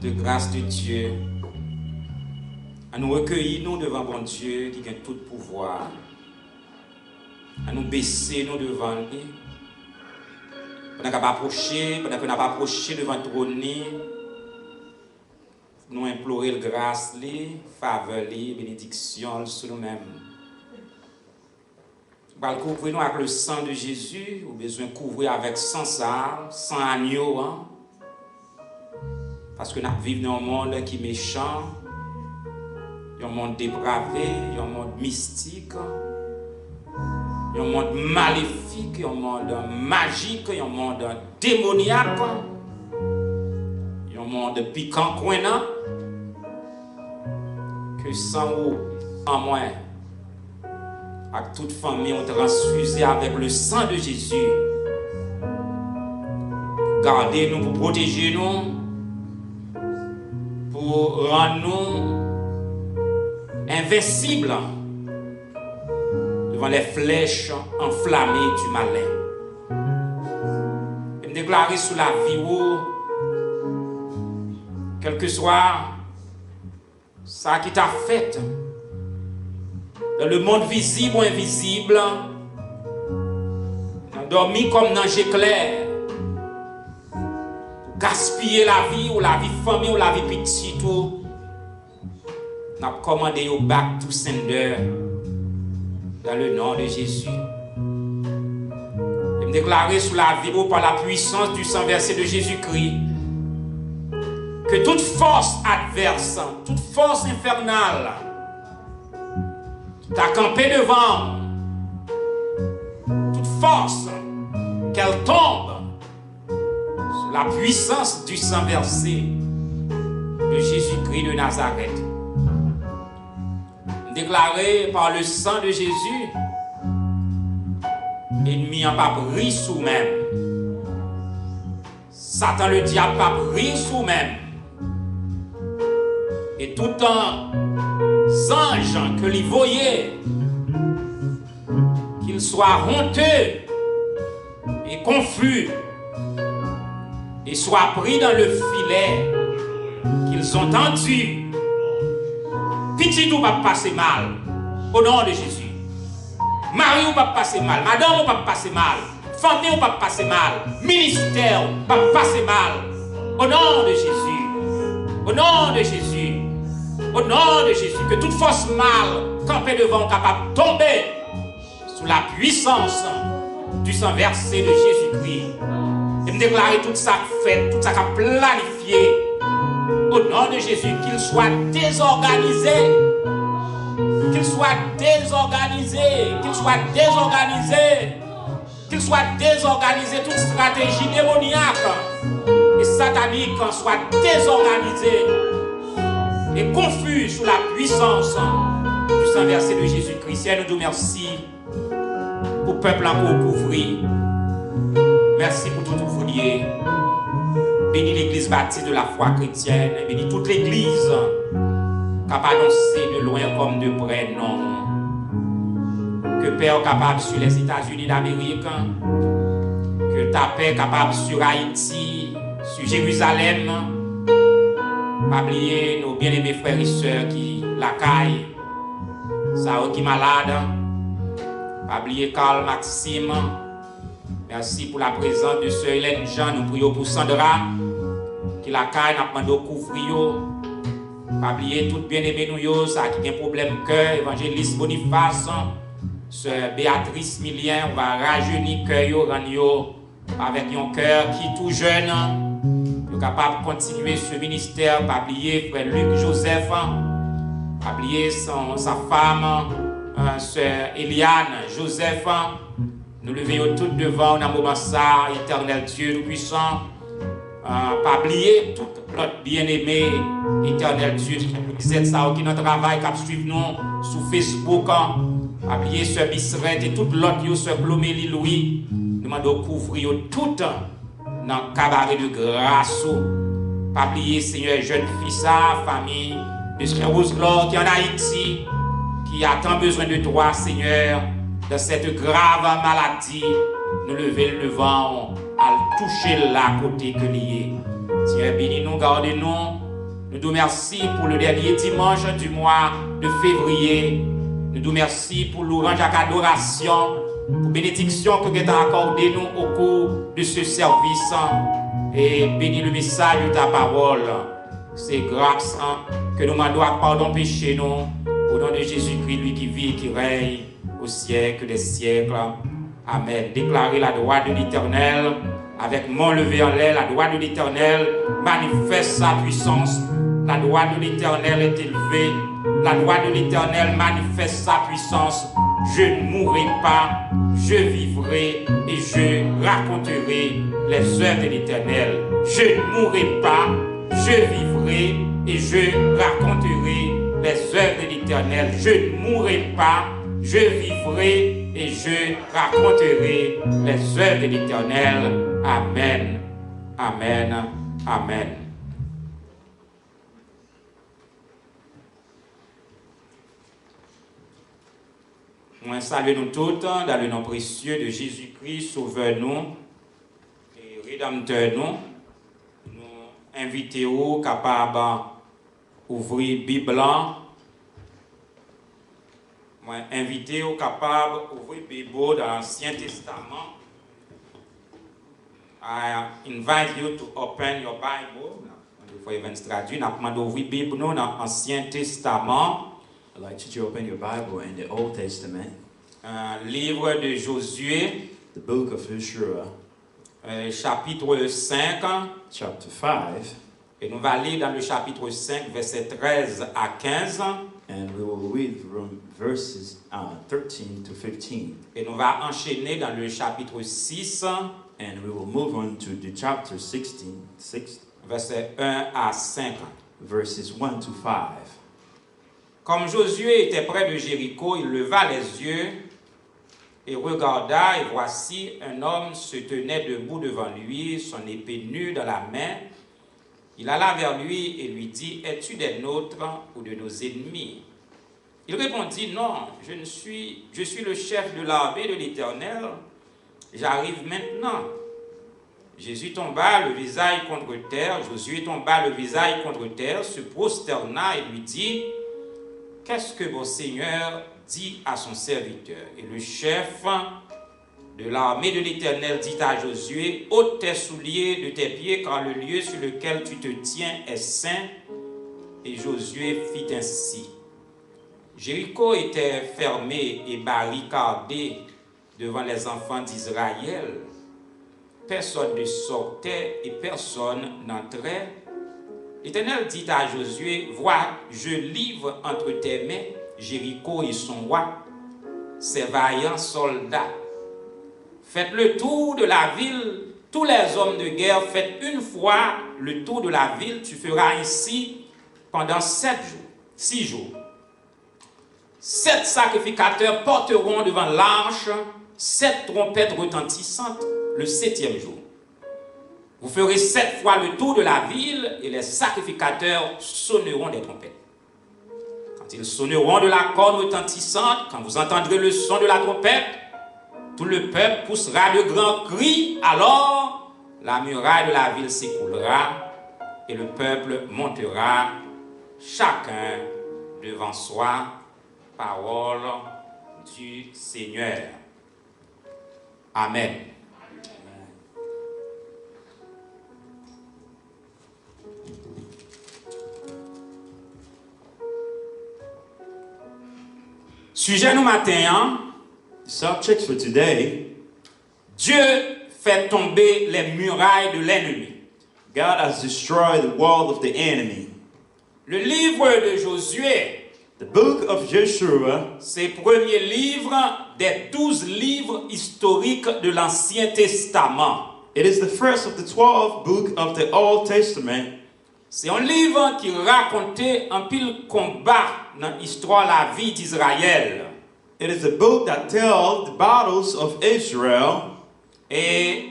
de grâce de Dieu, à nous recueillir nous devant bon Dieu qui a tout pouvoir, à nous baisser nous devant lui, pendant qu'on n'a pas approché devant le trône, nous implorer la grâce, la faveur, la bénédiction sur nous-mêmes. Nous allons couvrir avec le sang de Jésus, ou besoin de couvrir avec sang ça, sang agneau, hein? Parce que nous vivons dans un monde qui est méchant, un monde dépravé, un monde mystique, un monde maléfique, un monde magique, un monde démoniaque, un monde piquant coinant, que sans vous, sans moi, avec toute famille, on transfusé avec le sang de Jésus. Gardez-nous pour protéger nous, pour rendre nous invincibles devant les flèches enflammées du malin. Et me déclarer sous la vie, quel que soit ça qui t'a fait, dans le monde visible ou invisible, dormi comme dans un clair, gaspiller la vie ou la vie famille ou la vie petite, on a commandé au bac tout sender dans le nom de Jésus. Et me déclarer sous la vie par la puissance du sang versé de Jésus-Christ que toute force adverse, toute force infernale t'a campé devant, toute force qu'elle tombe sous la puissance du sang versé de Jésus-Christ de Nazareth. Déclaré par le sang de Jésus, ennemi n'a pas pris sous même. Satan le diable n'a pas pris sous même. Et tout un ange que l'y voyait, qu'il soit honteux et confus, et soit pris dans le filet qu'ils ont tendu. Petit ou pas passer mal, au nom de Jésus. Mari ou pas passer mal, madame ou pas passer mal, famille ou pas passer mal, ministère ou pas passer mal, au nom de Jésus. Au nom de Jésus. Au nom de Jésus, que toute force mal campée devant capable de tomber sous la puissance du sang versé de Jésus-Christ. Et me déclarer tout ça fait, tout ça planifié. Au nom de Jésus, qu'il soit désorganisé. Qu'il soit désorganisé. Qu'il soit désorganisé. Qu'il soit désorganisé. Toute stratégie démoniaque et satanique soit désorganisée et confus sous la puissance du sang versé de Jésus-Christ. Seigneur, nous te merci pour le peuple encore couvri. Merci pour tout ouvrier. Bénis l'église bâtie de la foi chrétienne. Bénis toute l'église capable d'annoncer de loin comme de près, non. Que Père capable sur les États-Unis d'Amérique. Que ta paix capable sur Haïti, sur Jérusalem. Pas oublier nos bien-aimés frères et sœurs qui la caillent. Sao qui malade. Pas oublier Carl Maxime. Merci pour la présence de Sœur Hélène Jean. Nous prions pour Sandra. Qui la caille n'a pas de couvrir. Pas oublier tout bien-aimé nous, ça qui a un problème cœur. Évangéliste Boniface. Sœur Béatrice Milien. On va rajeunir cœur avec un cœur qui est tout jeune. Capable de continuer ce ministère, pas oublier frère Luc Joseph, pas oublier sa femme, sœur Eliane Joseph. Nous levons tout devant, on a moment ça, éternel Dieu puissant. Pas oublier tout notre bien-aimé, éternel Dieu, qui est ça, qui notre travail, qui suit nous sur Facebook. Pas oublier sœur Bisseret et toute l'autre, sœur Blomélie Louis. Nous demandons de couvrir tout dans le cabaret de grâce. Pas oublier, Seigneur, jeune fille, sa famille, de Sœur Rose-Glore qui est en Haïti, qui a tant besoin de toi, Seigneur, dans cette grave maladie. Nous lever le devant, à toucher là côté que lié. Seigneur, bénis-nous, gardez-nous, Nous te remercions pour le dernier dimanche du mois de février. Nous te remercions pour l'orange à adoration, pour bénédiction que tu as accordé nous au cours de ce service. Et bénis le message de ta parole. C'est grâce que nous demandons pardon péché nous. Au nom de Jésus-Christ, lui qui vit et qui règne au siècle des siècles. Amen. Déclarez la droite de l'Éternel. Avec mon levé en l'air, la droite de l'Éternel manifeste sa puissance. La droite de l'Éternel est élevée. La droite de l'Éternel manifeste sa puissance. Je ne mourrai pas, je vivrai et je raconterai les œuvres de l'Éternel. Je ne mourrai pas, je vivrai et je raconterai les œuvres de l'Éternel. Je ne mourrai pas, je vivrai et je raconterai les œuvres de l'Éternel. Amen, amen, amen. Moi, saluons-nous tous dans le nom précieux de Jésus-Christ, sauveur-nous et rédempteur-nous. Nous invitons capables d'ouvrir la Bible. Moi, invitons capables d'ouvrir la Bible dans l'Ancien Testament. I invite you to open your Bible. Before you even traduire, nous demandons d'ouvrir la Bible dans l'Ancien Testament. I'd like you to open your Bible in the Old Testament. Livre de Josué. The book of Joshua. Chapitre 5. Chapter 5. Et nous allons lire dans le chapitre 5, versets 13 à 15. And we will read from verses 13 to 15. Et nous allons enchaîner dans le chapitre 6. And we will move on to the chapter 6, versets 1 à 5. Verses 1 to 5. Comme Josué était près de Jéricho, il leva les yeux et regarda, et voici un homme se tenait debout devant lui, son épée nue dans la main. Il alla vers lui et lui dit, « Es-tu des nôtres ou de nos ennemis ?» Il répondit, « Non, je suis le chef de l'armée de l'Éternel. J'arrive maintenant. » Jésus tomba le visage contre terre. Josué tomba le visage contre terre, se prosterna et lui dit, « Qu'est-ce que mon Seigneur dit à son serviteur? » Et le chef de l'armée de l'Éternel dit à Josué, « ôte tes souliers de tes pieds, car le lieu sur lequel tu te tiens est saint. » Et Josué fit ainsi. Jéricho était fermé et barricadé devant les enfants d'Israël. Personne ne sortait et personne n'entrait. L'Éternel dit à Josué, « Vois, je livre entre tes mains Jéricho et son roi, ses vaillants soldats. Faites le tour de la ville, tous les hommes de guerre, faites une fois le tour de la ville. Tu feras ainsi pendant 6 jours. 7 sacrificateurs porteront devant l'arche 7 trompettes retentissantes le 7e jour. Vous ferez 7 fois le tour de la ville et les sacrificateurs sonneront des trompettes. Quand ils sonneront de la corne retentissante, quand vous entendrez le son de la trompette, tout le peuple poussera de grands cris. Alors, la muraille de la ville s'écoulera et le peuple montera, chacun devant soi. Parole du Seigneur. Amen. Sujet nous matin, Subject for today, Dieu fait tomber les murailles de l'ennemi. God has destroyed the wall of the enemy. Le livre de Josué, The book of Joshua, c'est le premier livre des 12 livres historiques de l'Ancien Testament. it is the first of the 12 book of the Old Testament. C'est un livre qui racontait un pile combat dans l'histoire de la vie d'Israël. It is a book that tells the battles of Israel. Et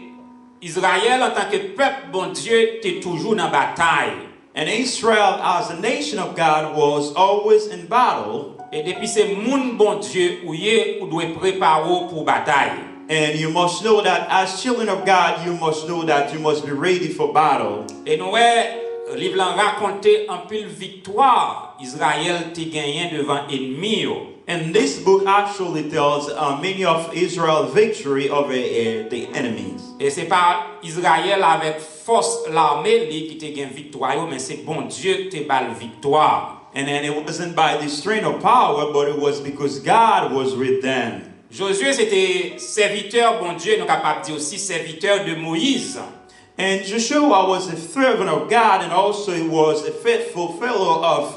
Israël, en tant que peuple, bon Dieu, était toujours dans la bataille. And Israel, as a nation of God, was always in battle. Et depuis c'est moun bon Dieu ou doit préparer pour bataille. And you must know that as children of God, you must know that you must be ready for battle. Et nous livre là racontait un pile victoire Israël t'a gagné devant ennemi. And this book actually tells many of Israel's victory over the enemies. Et c'est pas Israël avec force l'armée qui t'a gagné victoire, mais c'est bon Dieu qui t'a balle victoire. And then it wasn't by the strength of power, but it was because God was with them. Josué c'était serviteur, bon Dieu, nous capable de dire aussi serviteur de Moïse. And Joshua was a servant of God, and also he was a faithful fellow of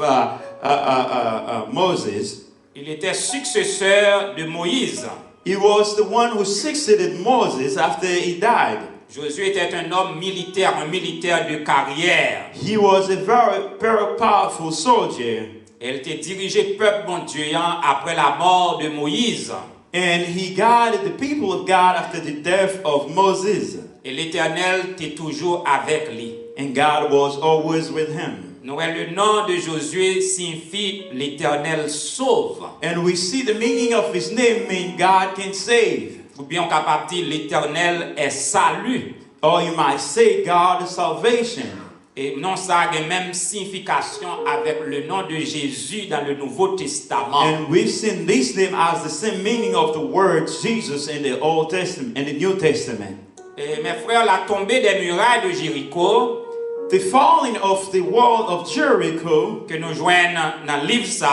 Moses. Il était successeur de Moïse. He was the one who succeeded Moses after he died. Josué était un homme militaire, un militaire de carrière. He was a very powerful soldier. Elle était dirigé peuple bon Dieu après la mort de Moïse. And he guided the people of God after the death of Moses. Et l'Éternel était toujours avec lui. And God was always with him. Le nom de Josué signifie l'Éternel sauve. And we see the meaning of his name mean God can save. Ou bien on capable de dire l'Éternel est salut. Or you might say God is salvation. Et non, ça a la même signification avec le nom de Jésus dans le Nouveau Testament. And we've seen this name as the same meaning of the word Jesus in the Old Testament and the New Testament. Et mes frères, la tombée des murailles de Jéricho, the falling of the wall of Jericho, que nous joignons dans le livre ça,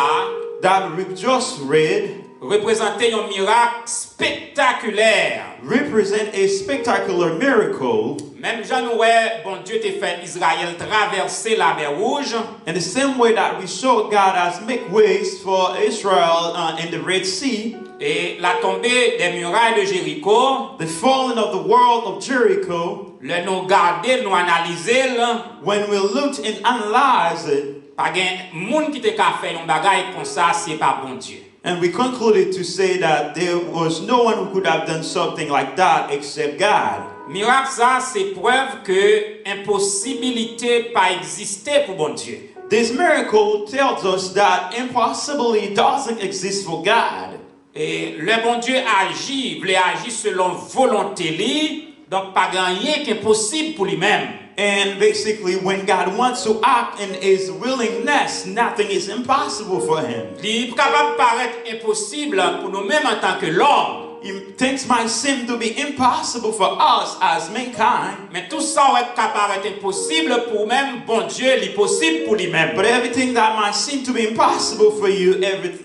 that we just read, représentait un miracle spectaculaire. Represent a spectacular miracle. Même Jean Noué, bon Dieu t'a fait Israël traverser la mer Rouge. In the same way that we saw God has made ways for Israel in the Red Sea. Et la tombée des murailles de Jéricho, the falling of the wall of Jericho, le nous garder, nous analyser, when we looked and analyzed it, pas gen moun qui te ka fait un bagay comme ça, c'est pas bon Dieu. and we concluded to say that there was no one who could have done something like that except God. Miracle ça, c'est preuve que impossibilité pas exister pour bon Dieu. This miracle tells us that impossibility doesn't exist for God. Et le bon Dieu agit, voulait agir selon volonté li, donc pas rien qui est possible pour lui-même. And basically, when God wants to act in His willingness, nothing is impossible for Him. Il est capable de paraître impossible pour nous-mêmes en tant que l'homme. Things might seem to be impossible for us as mankind. Mais tout ça est capable d'être impossible pour même bon Dieu, l'impossible pour lui-même. But everything that might seem to be impossible for you,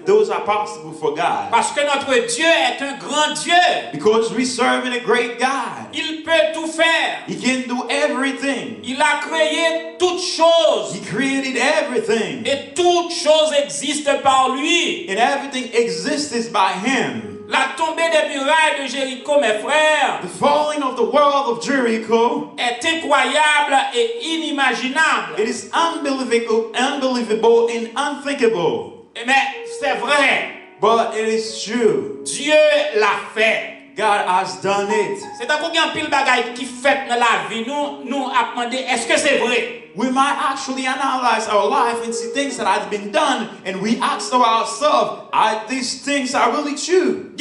those are possible for God. Parce que notre Dieu est un grand Dieu. Because we serve a great God. Il peut tout faire. He can do everything. Il a créé toutes choses. He created everything. Et toutes choses existent par lui. And everything exists by Him. La tombée des murailles de Jéricho, mes frères, the falling of the wall of Jericho est incroyable et inimaginable. It is unbelievable and unthinkable. Mais c'est vrai. But it is true. Dieu l'a fait. God has done it. C'est un coup de pile bagaille qui fait dans la vie. Nous a demandé, est-ce que c'est vrai? We might actually analyze our life and see things that have been done, and we ask ourselves, are these things are really true?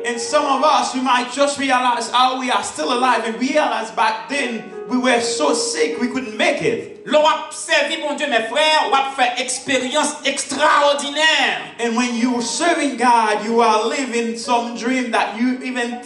And some of us, we might just realize how we are still alive, and realize back then we were so sick we couldn't make it. L'on a servi mon Dieu, mes frères, on a fait expérience extraordinaire. And when you are serving God, you are living some dream that you even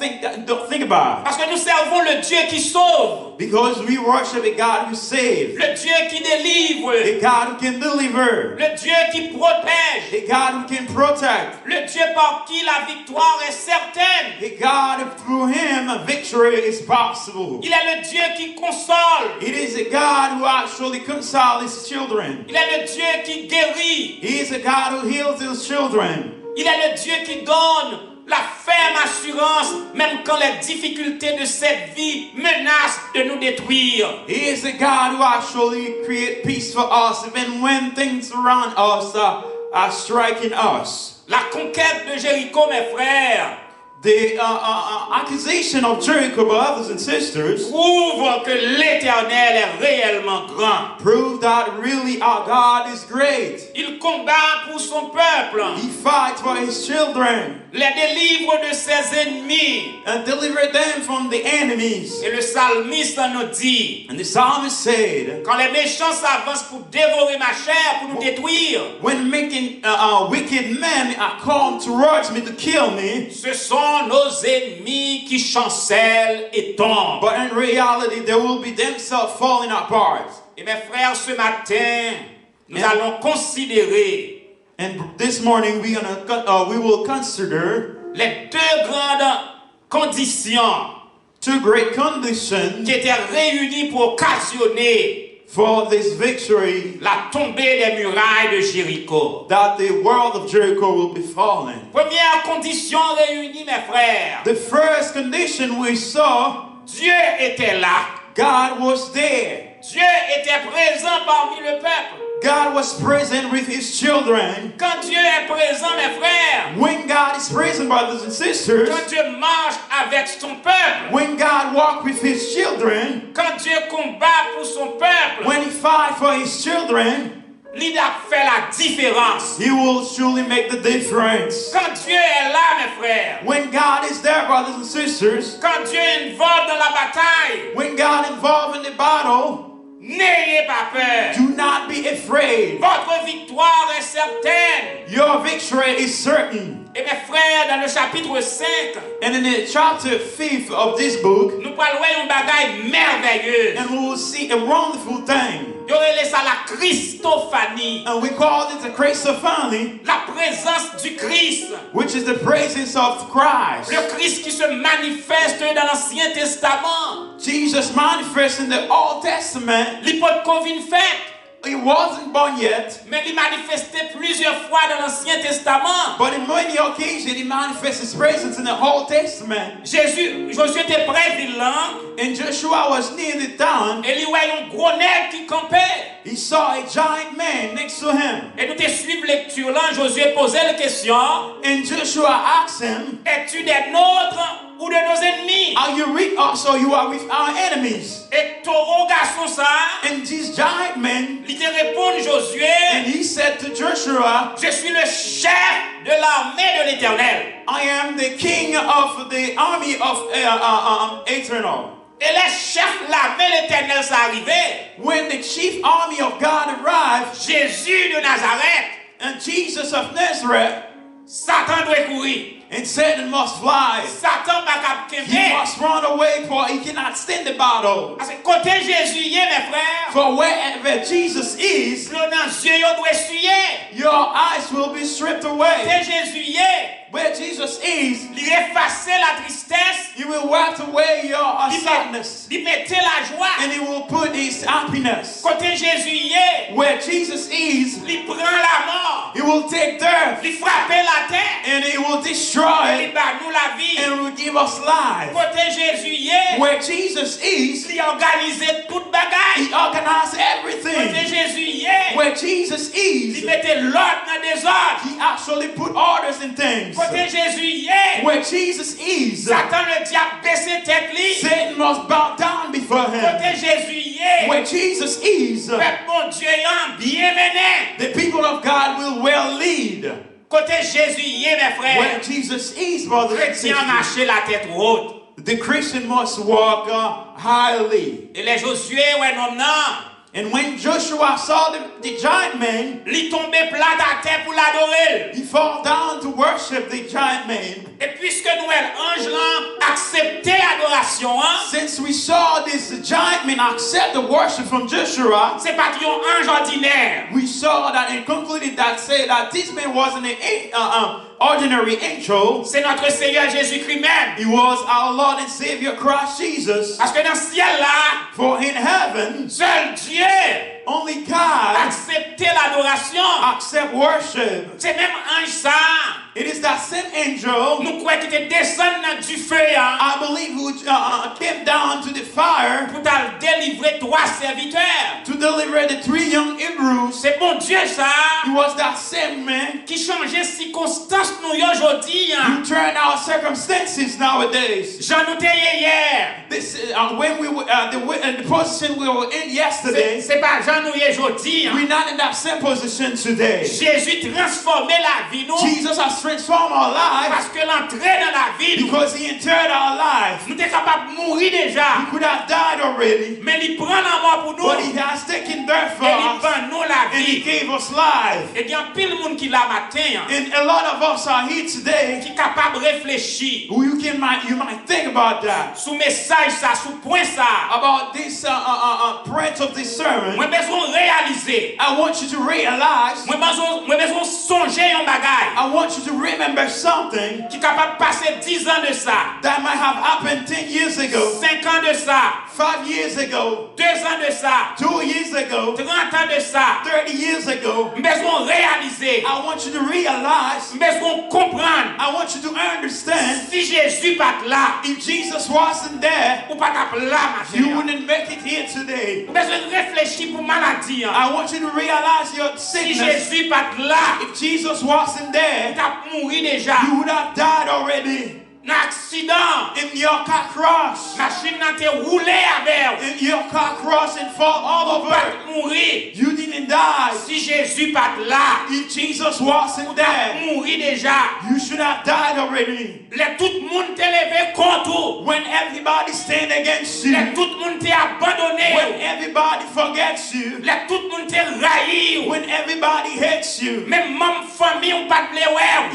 don't think about. Parce que nous servons le Dieu qui sauve. Because we worship a God who saves. Le Dieu qui délivre. A God who can deliver. Le Dieu qui protège. A God who can protect. Le Dieu par qui la victoire est certaine. A God through Him victory is possible. Il est le Dieu qui console. It is a God who actually consoles His children. Il est le Dieu qui guérit. He is a God who heals His children. Il est le Dieu qui donne la ferme assurance, même quand les difficultés de cette vie menacent de nous détruire. He is a God who actually creates peace for us, even when things around us are striking us. La conquête de Jéricho, mes frères, the accusation of Jericho, brothers and sisters, prouve que l'Éternel est réellement grand. prove that really our God is great. Il combat pour son peuple, He fights for his children les délivre de ses ennemis. and deliver them from the enemies. Et le psalmiste nous dit, And the psalmist said, quand les méchants s'avancent pour dévorer ma chair, pour nous détruire, when making wicked men are come towards me to kill me, ce sont nos ennemis qui chancellent et tombent. but in reality they will be themselves falling apart. Et mes frères, ce matin, nous allons considérer And this morning we will consider les deux grandes conditions two great conditions qui étaient réunies pour occasionner for this victory, la tombée des murailles de Jéricho. that the world of Jericho will be fallen. Première condition réunie, mes frères. The first condition we saw, Dieu était là. God was there. Dieu était présent parmi le peuple. God was present with his children. Quand Dieu est présent, mes frères, When God is present, brothers and sisters, quand Dieu marche avec son peuple, when God walks with his children, quand Dieu combat pour son peuple, when he fights for his children, il a fait la différence. he will surely make the difference. Quand Dieu est là, mes frères, When God is there, brothers and sisters, quand Dieu est involve dans la bataille, when God involved in the battle, n'ayez pas peur. do not be afraid. Votre victoire est certaine. Your victory is certain. Et mes frères, dans le chapitre 5, And in the chapter 5 of this book, nous parlons d'un bagage merveilleux. and we will see a wonderful thing. Il y aurait ça la Christophanie, And we call it the Christophany, la présence du Christ. which is the presence of Christ. Le Christ qui se manifeste dans l'Ancien Testament. Jesus manifests in the Old Testament. L'hypothèse convient faite, He wasn't born yet, mais il manifestait plusieurs fois dans l'Ancien Testament. but in many occasions he manifests his presence in the Old Testament. Josué était près de l'an, And Joshua was near the town. et il voyait un gros nègre qui campait. He saw a giant man next to him. Et nous te suivons lecture là, Josué posait la question, And Joshua asked him, es-tu des nôtres ou de nos ennemis? are you with us or you are with our enemies? Et ton garçon ça, And this giant man, il te répond Josué, and he said to Joshua, je suis le chef de l'armée de l'Éternel. I am the king of the army of Eternal. Et les chefs de l'armée de l'Éternel sont arrivés. When the chief army of God arrived, Jésus de Nazareth, and Jesus of Nazareth, Satan doit courir. and Satan must fly. Satan va He capter. must run away, for he cannot stand the battle. Parce que côté Jésus, y est, mes frères, For wherever Jesus is, le dans yeux yo doit essuyer. your eyes will be stripped away. Côté Jésus, y est, Where Jesus is, il effacer la tristesse, he will wipe away your sadness, il mettait la joie. and he will put his happiness. Côté Jésus, y est, Where Jesus is, il prend la mort, he will take death, il frappe la terre, and he will destroy il it, bat nous la vie. and will give us life. Côté Jésus, y est, Where Jesus is, il organisait toute bagaille. he organized Côté everything. Jésus, y est, Where Jesus il is, mettait l'ordre dans des ordres. he actually put orders in things. Côté Jésus, y est, Where Jesus is, Satan le diable baissait tête li. Satan must bow down before him. Côté Jésus, y est, Where Jesus is, peuple mon Dieu ayant bien mené. the people of God will well lead. Côté Jésus, y est, mes Where frères, Jesus is, brothers and chrétien sisters, marchait la tête haute. the Christian must walk highly. Et les Josué, ouais, non, non. And when Joshua saw the giant man, Il tombait plat à terre pour l'adorer. he fell down to worship the giant man. Et puisque nous, ange là, accepté l'adoration, hein, Since we saw this giant man accept the worship from Joshua, c'est pas un ange ordinaire. we saw that and concluded that say that this man wasn't an ordinary angel. C'est notre Seigneur Jésus-Christ même. He was our Lord and Savior Christ Jesus. Parce que dans le ciel là, For in heaven, seul Dieu only God acceptait l'adoration. accept worship. C'est même ange ça. It is that same angel, Nous croyons qu'il était descendu du feu hein, I believe, who came down to the fire pour t'en délivrer trois serviteurs. to deliver the 3 young Hebrews. C'est bon Dieu ça He was that same man qui changer circonstances nous aujourd'hui. You turn our circumstances nowadays. J'en nous hier. This when we were the position we were in yesterday. C'est pas Jean nous aujourd'hui. We're not in that same position today. Jésus transformé la vie nous. Jesus has transformed our lives Parce que l'entrée dans la vie because He entered our lives. nous sommes capables de mourir déjà. We could have died already, Mais il prend la mort pour nous. but He has taken death for Et il us prend nous la and He vie. gave us life. Et il y a pile de monde qui l'a matin. And a lot of us are here today. Qui est capable de réfléchir. You might think about that, Sous message ça, sous point ça. about this branch of this sermon. Moi besoin réaliser. I want you to realize. Moi besoin songer un bagage. I want you to remember something Qui est capable de passer 10 ans de ça. that might have happened 10 years ago, 5 ans de ça. 5 years ago, 2 ans de ça. 2 years ago, 30 ans de ça. 30 years ago. Besoin réaliser. I want you to realize. Besoin comprendre. I want you to understand. Si Jésus pas là, If Jesus wasn't there, ou pas là ma you chère. wouldn't make it here today. Besoin de réfléchir pour maladie. I want you to realize your Si sickness. Jésus pas là, If Jesus wasn't there, t'as mouru déjà. you would have died already. Un accident. In your car crash. Machine n'a été roulée avec. In your car crash and fall all over. Pas mourir. You didn't die. Si Jésus pas là, If Jesus wasn't there, mourir déjà. you should have died already. Tout le monde t'est levé contre. When everybody stand against you, Tout le monde t'est abandonné. when everybody forgets you, Tout le monde t'est raillé. when everybody hates you, Même membre famille ou pas de blé.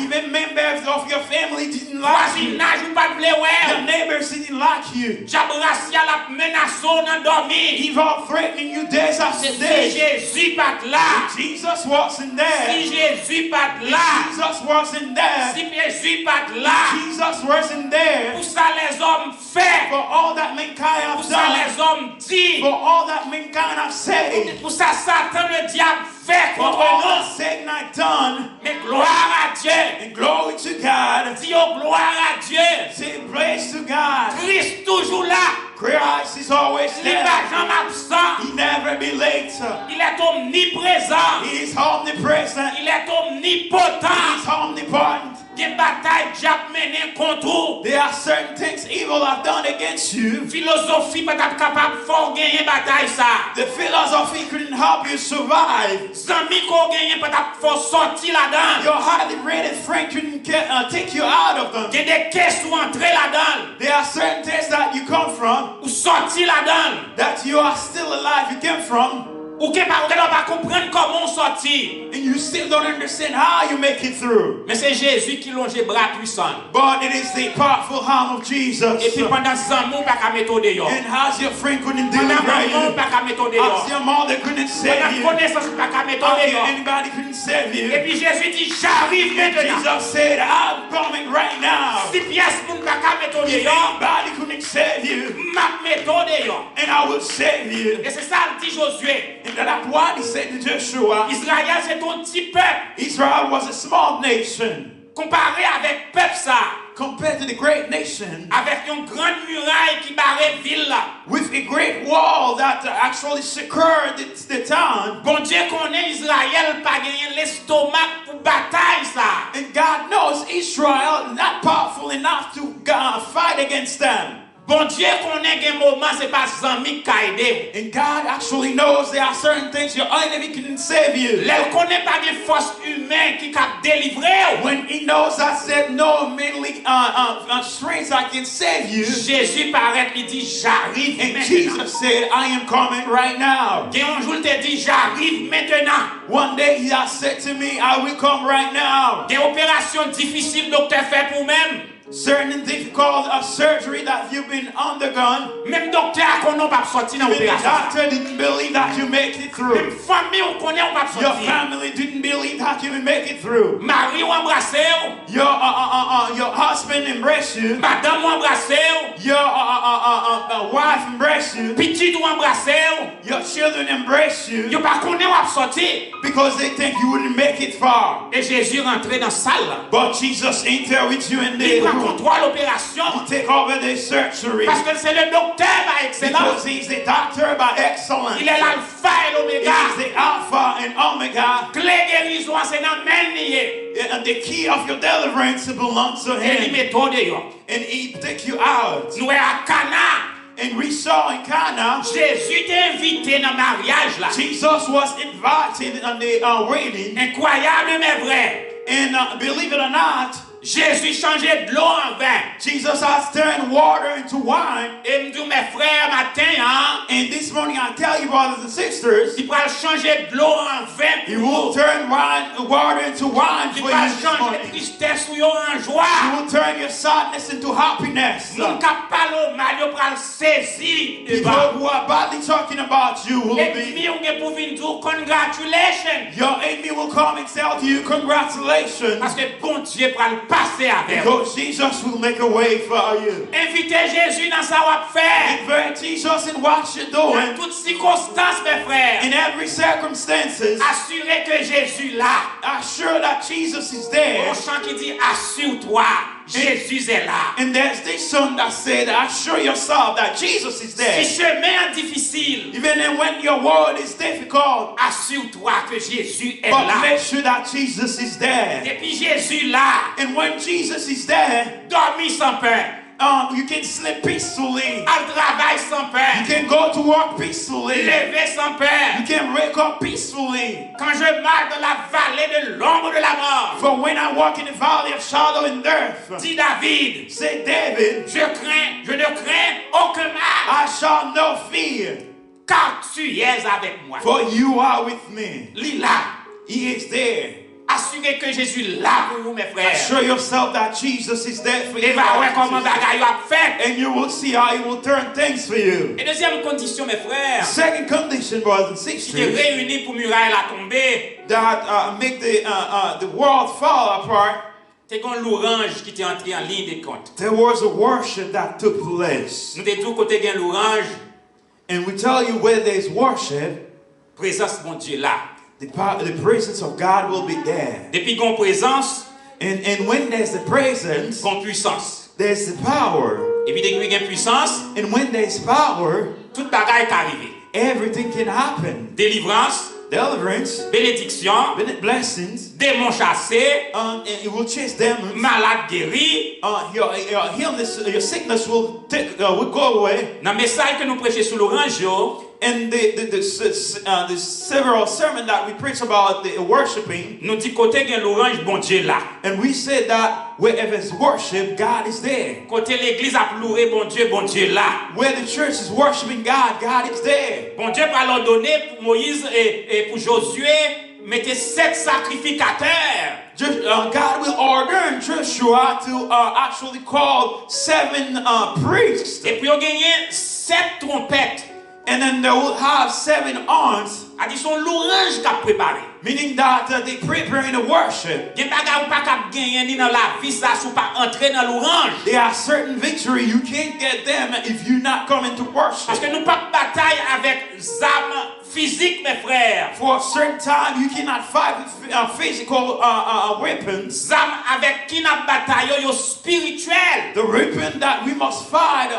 even members of your family didn't like you, Voisinage ou pas de blé. your neighbors didn't like you, Jabrasia la menace dans dormir. even threatening you days after Si days. Jésus pas là. Jesus wasn't there. Si Jésus pas là. Jesus wasn't there. Si Jésus pas là. Jesus wasn't there. Pour ça les hommes fait. For all that mankind Pour have ça done, les hommes disent. for all that mankind have said, Pour ça Satan le diable fait for contre all that nous. Satan had done, Mais gloire à Dieu. and glory to God. Dis oh gloire à Dieu. Say praise to God. Christ toujours là. Christ is always Il n'est pas there. jamais absent. He never be late. Il est omniprésent. He is omnipresent. Il est omnipotent. He is omnipotent. Des batailles diable mené contre vous. There are certain things evil have done against you. Philosophie pas capable de gagner bataille ça. The philosophy couldn't help you survive. Zami ko gagner pas capable sortir là-dedans. Your highly rated friend couldn't take you out of them. Il y a des caisses où entrer là-dedans. There are certain things that you come from, Ou sortir là-dedans. that you are still alive, you came from, Ou que pas comprendre comment on sortir. and you still don't understand how you make it through. Mais c'est Jésus qui longe bras puissant. But it is the powerful arm of Jesus. Et puis pendant 100 mois pas qu'à mettre dehors. And as your friend couldn't Pendant deliver maman you, pas qu'à mettre dehors. as your mother couldn't save Pendant you, connaissance pas qu'à mettre as dehors. anybody couldn't save Et you, puis Jésus dit j'arrive maintenant. Jesus said, I'm coming right now. Si pièce moun pas qu'à mettre If dehors. anybody couldn't save you, M'a mettre dehors. and I will save you. Et c'est ça le dit Josué. And that's what he said to Joshua. Israël c'est un petit peuple Israel was a small nation comparé avec peuple ça. compared to the great nation, Avec une grande muraille qui barrait ville là. with a great wall that actually secured the town. Bon Dieu connaît Israël pas gagner l'estomac pour bataille ça. And God knows Israel not powerful enough to fight against them. Bon Dieu connaît qu'un moment c'est pas Zami qui a aidé. And God actually knows there are certain things your enemy couldn't save you. Elle connaît pas des forces humaines qui cap délivrer. When he knows that there's no manly strength that can save you. Jésus paraît il dit j'arrive And maintenant. Jesus said, I am coming right now. Et un jour il te dit j'arrive maintenant. One day he has said to me, I will come right now. Des opérations difficiles docteur fait pour même. Certain difficult surgery that you've been undergone. Même docteur qu'on n'a pas sorti dans Even the l'opération. doctor didn't believe that you make it Même through. famille on connaît on pas Your sorti. family didn't believe that you would make it through. Mari ou embrassé ou. Your husband embraced you. Madame ou embrassé ou. Your wife embraced you. Petite ou embrassé ou. Your children embraced you Yo pas connaît ou sorti. because they think you wouldn't make it far. Et Jésus rentré dans la salle. But Jesus entered with you in Il the prend room. contrôle l'opération. He take over the surgery Parce que c'est le docteur par excellence. because he's the doctor by excellence. Il est l'alpha et He l'oméga. is the Alpha and Omega. Clé guérison c'est dans la main men lié. And the key of your deliverance belongs to Et il him. met tout dehors. And he take you out. Nous à Cana. And we saw in Cana, Jésus t'est invité dans le mariage là. Jesus was invited on the wedding. Incroyable mais vrai. And believe it or not, Jésus changeait de l'eau en vin. Jesus has turned water into wine. Et me dit mes frères matin, hein, And this morning I tell you, brothers and sisters, il va changer de l'eau en vin. he will turn water into wine Il for va you this changer morning. tristesse ou yo en He joie. will turn your sadness into happiness. Nous cap parler au mal, yo pral saisir People devant. who are badly talking about you will Et be, puis on est pour venir dire congratulations. your enemy will come and tell to you, congratulations, Parce que bon Dieu pral passer avec. because Jesus will make a way for you. Invitez Jésus dans sa wap faire. Invite Jesus in what you're Dans doing, toutes circonstances, mes frères. in every circumstances. Assurez que Jésus là. Assure that Jesus is Au there. chant qui dit assure-toi, Jésus est là. And there's this song that said, assure yourself that Jesus is there. Si chemin est difficile, Even when your world is difficult, assure-toi que Jésus est but là. make sure that Jesus is there. Depuis Jésus là, And when Jesus is there, dormir sans peur, you can sleep peacefully. al travail sans You peur, can go to work peacefully. lever sans You peur. can wake up peacefully. Quand je marche dans la vallée de l'ombre de la mort, For when I walk in the valley of shadow and death, dit David, say David, je ne crains aucun mal, I shall no fear, car tu es avec moi. for you are with me. Lis là, He is there. assurez que Jésus est là pour vous, mes frères. Assure yourself that Jesus is there for Et you. va ouais comment bagaille a fait. And you will see how he will turn things for you. Et deuxième condition, mes frères, Second condition, brothers and qui est sisters, réunis pour muraille la tomber, that make the world fall apart. c'est qu'on l'orange qui était entré en ligne de compte. There was a worship that took place. Nous t'ai dit côté gain l'orange, And we tell you where there's worship, présence bon Dieu là. the presence of God will be there. Depuis qu'on présence, And when there's the presence, qu'on puissance. there's the power. Et puis dès qu'il y a puissance, And when there's power, toute bagaille est arrivée. everything can happen. Délivrance, Deliverance, bénédiction, blessings, démons chassés, and it will chase demons. malade guéri. Your illness, your sickness will will go away. Dans le message que nous prêchons sur l'orange, yo, And the several sermons that we preach about the worshiping, nous dit côté gain l'orange bon Dieu là. and we said that wherever it's worship, God is there. Côté l'église a pleuré bon Dieu là. Where the church is worshiping God, God is there. Bon Dieu va leur donner pour Moïse et pour Josué, mettez 7 sacrificateurs. God will order Joshua to actually call 7 priests, Et puis on gagne 7 trompettes. and then they will have 7 horns, A dit son l'orange qu'a préparé. meaning that they preparing the worship. Gen bagay ou pas k'ap genyen ni dans la vie ça sou pas entrer dans l'orange. There are certain victory you can't get them if you're not coming to Parce worship. que nous pas bataille avec armes physiques mes frères. For a certain time, you cannot fight with physical weapons. Armes avec qui n'a bataille yo spirituel. The weapon that we must fight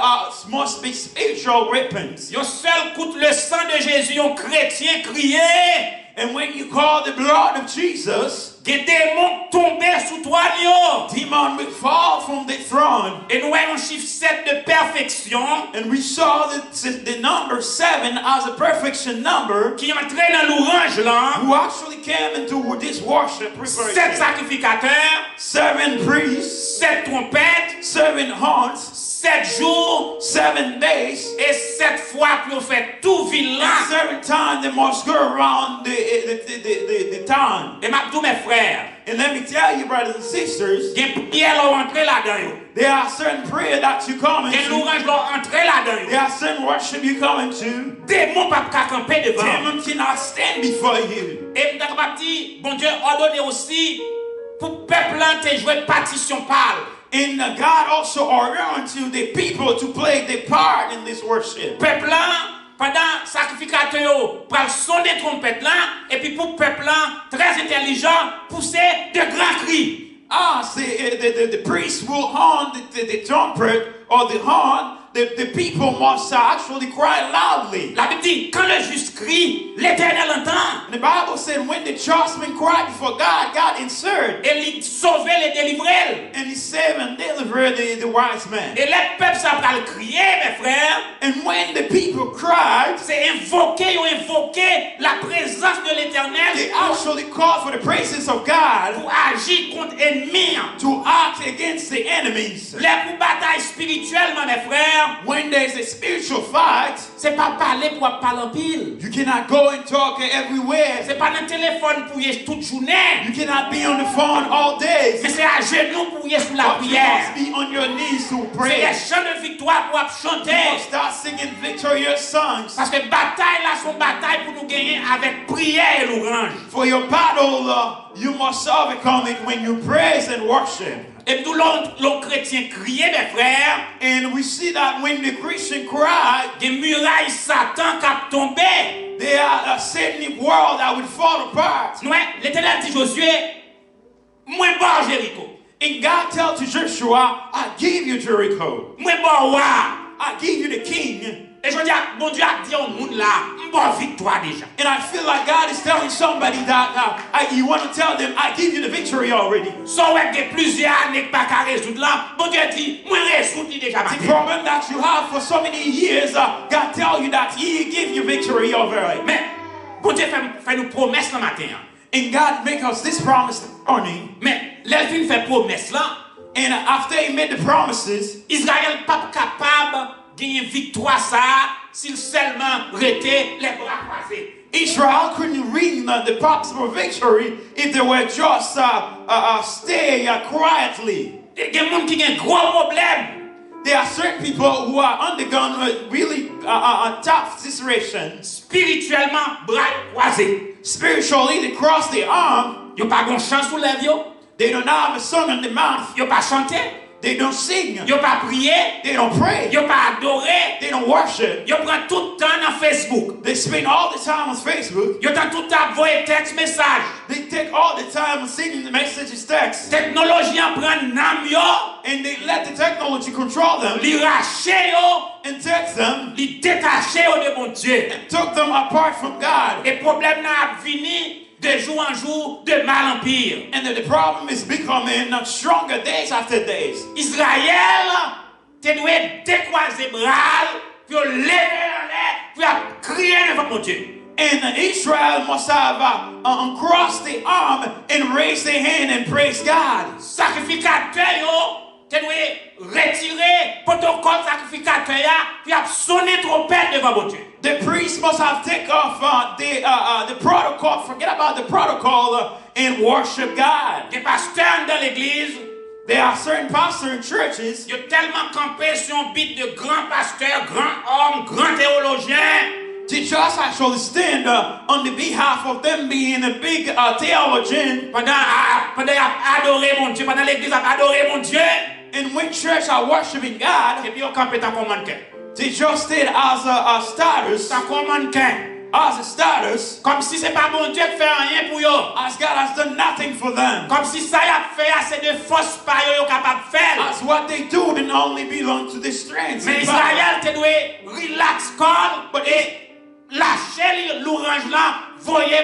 must be spiritual weapons. Yo seul coûte le sang de Jésus, yon chrétien crier. And when you call the blood of Jesus, Gen démon tomber sous toi yo. demon will fall from the throne. Et nous voyons chiffre 7 de perfection And we saw the number 7 as a perfection number qui entrait dans l'orange là. who actually came into this worship 7 preparation. sacrificateurs, 7 priests, 7 trompettes, 7 horns, 7 jours 7 days, et 7 fois pour faire tout ville là. and 7 times they must go around the town. Et m'a dit mes frères, And let me tell you, brothers and sisters, gen prière là entrer là-dedans yo. there are certain prayer that you come Gen into. l'orange là entrer là-dedans yo. There are certain worship you come into. Démon pas ka camper devant. Demon cannot stand before you. Et m'ta capable dit, bon Dieu ordonné aussi pour peuple là te jouer partition pâle. And God also ordered unto the people to play their part in this worship. Peuple là pendant sacrificateur yo pral sonner trompette là et puis pour peuple là très intelligent pousser de grands cris. The priest will horn the trumpet or the horn. the people must actually cry loudly. La Bible dit, quand le juste crie, l'Éternel entend. And the Bible said when the just man cried before God, God answered. Et il sauvait les délivrait. And he saved and delivered the wise man. Et les peuples s'apprennent à crier, mes frères. And when the people cried, c'est invoquer ou invoquer la présence de l'Éternel. They actually called for the presence of God pour agir contre ennemis. To act against the enemies. Les pour bataille spirituellement, mes frères. When there's a spiritual fight, c'est pas parler pour parler en pile. You cannot go and talk everywhere. C'est pas dans le téléphone pour y toute journée. You cannot be on the phone all day. Mais c'est à genoux pour y sous la prière. You must be on your knees to pray. C'est des chants de victoire pour chanter. You must start singing victorious songs. Parce que bataille là, son bataille pour nous gagner avec prière et louange. For your battle, you must overcome it when you praise and worship. Et nous l'on chrétien crier, mes frères. And we see that when the Christian cry, des murailles Satan qui tombé. They are a satanic world that would fall apart. L'Éternel dit Josué, moi bon Jéricho. And God tells to Joshua, I give you Jericho. Moi bon roi. I give you the king. Et je dis, bon Dieu a dit au monde là, bonne victoire déjà. And I feel like God is telling somebody that you want to tell them, I give you the victory already. So ouais, que plusieurs années pas qu'à résoudre là, bon Dieu dit, moi résoudre déjà. The problem that you have for so many years, God tell you that He give you victory over it. Mais bon Dieu fait nous promesse le matin. And God make us this promise this morning. Mais l'Elvin fait promesse là. And after He made the promises, Israël pas capable gagner victoire ça s'il seulement restait les bras croisés. Israel couldn't win the possible victory if they were just stay quietly. Il y a des gens qui ont un gros problème. There are certain people who are undergone a really tough situation. Spirituellement, bras croisés. Spiritually, they cross their arm. Ils n'ont pas de chance sous les yeux. They don't have a song in the mouth. Ils n'ont pas chanté. They don't sing. Ils n'ont pas prié. They don't pray. Ils n'ont pas adoré. They don't worship. Ils prennent tout le temps dans Facebook. They spend all the time on Facebook. Ils ont tout le temps envoyé texte message. They take all the time on sending the messages text. Technologie en prend nam yo. And they let the technology control them. Li rache yo. And take them. Li détache yo de mon Dieu. And took them apart from God. Et problème n'a fini. De jour en jour, de mal en pire. And the problem is becoming stronger days after days. Israël, tu dois décroiser bras, puis lever la l'air, puis crier devant mon Dieu. And Israel must have uncrossed the arm and raise their hand and praise God. Sacrificateur yo, tu dois retirer protocole sacrificateur, puis sonner trompette devant mon Dieu. The priest must have taken off the protocol, forget about the protocol, and worship God. Des pasteurs dans l'église, there are certain pastors in churches. Ils ont tellement campé sur un bit de grands pasteurs, grands hommes, grands théologiens. To just actually stand on the behalf of them being a big theologian. Pendant adorer mon Dieu, pendant l'église a adoré mon Dieu. And when church are worshiping God, et puis on campé tant comme mannequin. They just stayed as a status. Tant comme mannequin. As a status. Comme si c'est pas mon Dieu qui fait rien pour eux. As God has done nothing for them. Comme si ça y a fait c'est de force par eux capable de faire. As what they do didn't only belong to the strength. Mais Israël te doit relax corps et lâcher l'orange là, voyez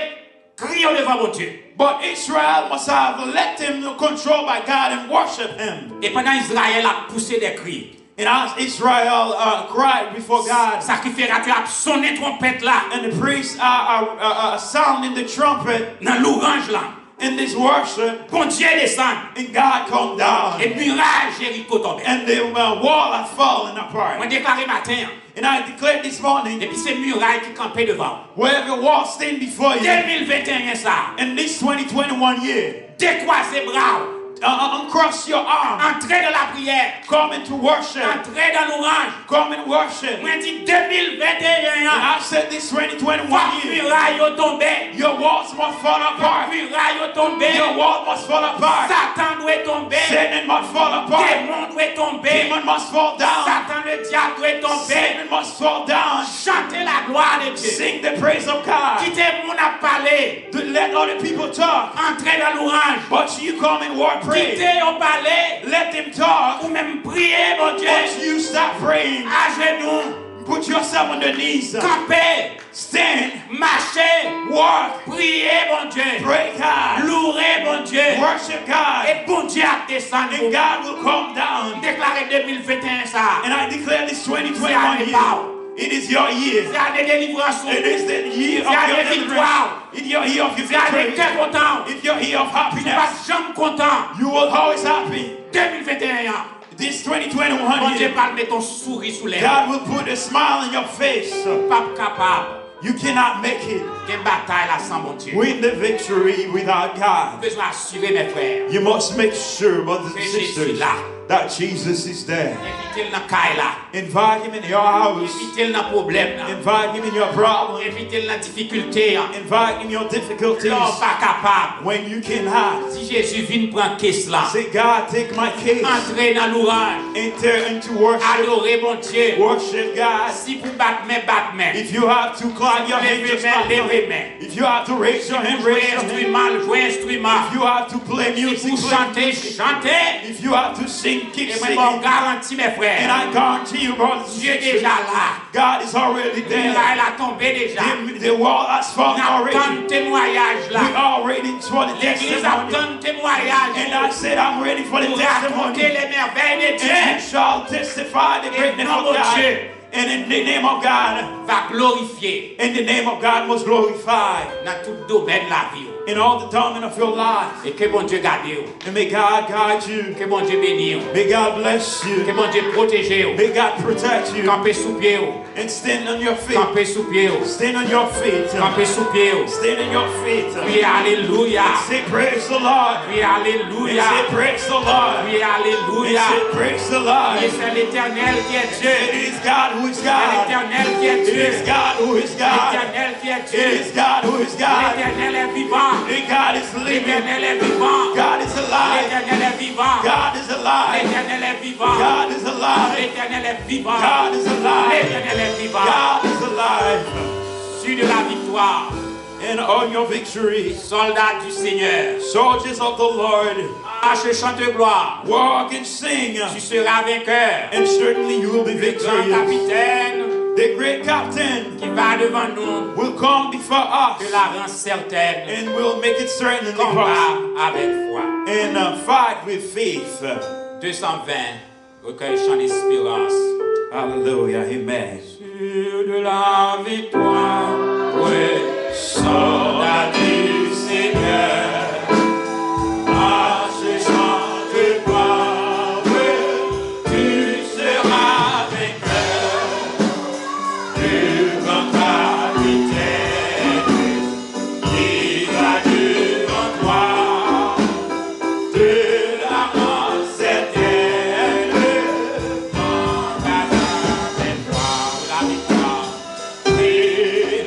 crier devant mon Dieu. But Israel must have let him control by God and worship Him. Et pendant Israël a poussé des cris. And as Israel cried before God, sacrificateur a sonné trompette là. And the priests are sounding the trumpet. Dans l'orange là. In this worship, bon Dieu descend. And God come down. Et muraille Jéricho tombe. And the wall has fallen apart. On déclare matin. And I declare this morning. Et puis c'est muraille qui campait devant. Wherever wall stand before you. 2021 ça. In this 2021 year. Décroiser bras. Uncross your arm. Entrez dans la prière. Come into worship. Entrez dans l'orange. Come and worship. Moi dit 2021. And I said this 2021 year. Muraille tombé. Your walls must fall apart. Muraille doit tomber. Your wall must fall apart. Satan doit tomber. Satan must fall apart. Démon doit tomber. Demon must fall down. Satan le diable doit tomber. Satan must fall down. Chantez la gloire de Dieu. Sing the praise of God. Quittez mon à parler. To let other people talk. Entrez dans l'orange. But you come and war pray. Quittez au parler. Let them talk. Ou même prier, mon Dieu. But you stop praying. À genoux. Put yourself on the knees. Camper. Stand. Marcher. Walk. Prier, mon Dieu. Pray God. Louer, mon Dieu. Worship God. Et bon Dieu a descendu. And God will come down. Déclarez 2021 ça. And I declare this 2021 C'est year. It is your year. C'est année de délivrance. It is the year of C'est your année de deliverance. victoire. It's your year of your C'est année victory. de content. It's your year of Tu happiness. vas jamais content. You will always happy. 2021. This Bon 2021 Dieu year, parle de ton sourire sous les God will put a smile on your face. Pas capable. You cannot make it. Quelle bataille là sans mon Dieu. Win the victory without God. Je besoin assurer mes frères. You must make sure, brothers and Que Jésus sisters, là. that Jesus is there. Invitez-le dans caille là. Invite him in your house. Invitez-le dans problème là. Invite him in your problem. Invitez-le dans difficulté. Invite him in your difficulties. Non, pas capable. When you cannot. Si Jésus vient prendre caisse là. Say, God, take my case. Entrez dans l'orage. Enter into worship. Adorez mon Dieu. Worship God. Si vous battez main, battez main. If you have to clap your hands, just clap your Levez hands. main. If you have to raise your hand, Jouez raise your hand. instrument, jouez instrument. If you have to play Si music, vous play chantez, music. chantez. If you have to sing, keep Et moi, singing. je garantis mes And frères. I guarantee you, brothers and Dieu est sisters, déjà là. God is already La there. muraille a tombé déjà. The wall has fallen already. Attends le témoignage We là. are ready for the L'église testimony. attend le témoignage. And I said, I'm ready for the Pour raconter testimony. les merveilles de And you Dieu. shall testify the greatness nom of de God. Dieu. And in the name of God, Va glorifier in the name of God must glorify dans tout domaine de la vie. in all the domain of your life. Et que bon Dieu garde vous. And may God guide you. Que bon Dieu bénisse vous. May God bless Que you. bon Dieu protège vous. May God protect you. Campez sous pied vous. And stand on your feet. Campez sous pied vous. Stand on your feet. Campez sous pied vous. Stand on your feet. Oui, alléluia. Say praise the Lord. Oui, And alléluia. say praise the Lord. Oui, And alléluia. say praise the Lord. Et c'est l'Éternel qui est It Dieu. is God who is C'est God. l'Éternel qui est It Dieu. is God who is God. L'Éternel qui est It Dieu. is God who is God. L'Éternel est vivant. And God is living. L'Éternel est vivant. God is alive. L'Éternel est vivant. God is alive. L'Éternel est vivant. God is alive. L'Éternel est vivant. God is alive. L'Éternel est vivant. God is alive. Sur de la victoire. And on your victory, Soldats du Seigneur. soldiers of the Lord, Marche, chante gloire. walk and sing. Tu seras vainqueur. And certainly you will be Le grand victorious. capitaine The great captain qui va devant nous will come before te us la rend certaine. and will make it certain in the cross. Combat avec foi. And fight with faith. 220. Recueil chant d'espérance. Hallelujah. Amen. Sur de la victoire, oui, soldat du Seigneur, marche, chante, gloire, oui, tu seras vainqueur, le grand capitaine qui va devant toi, de la rend certaine, quand la victoire, oui,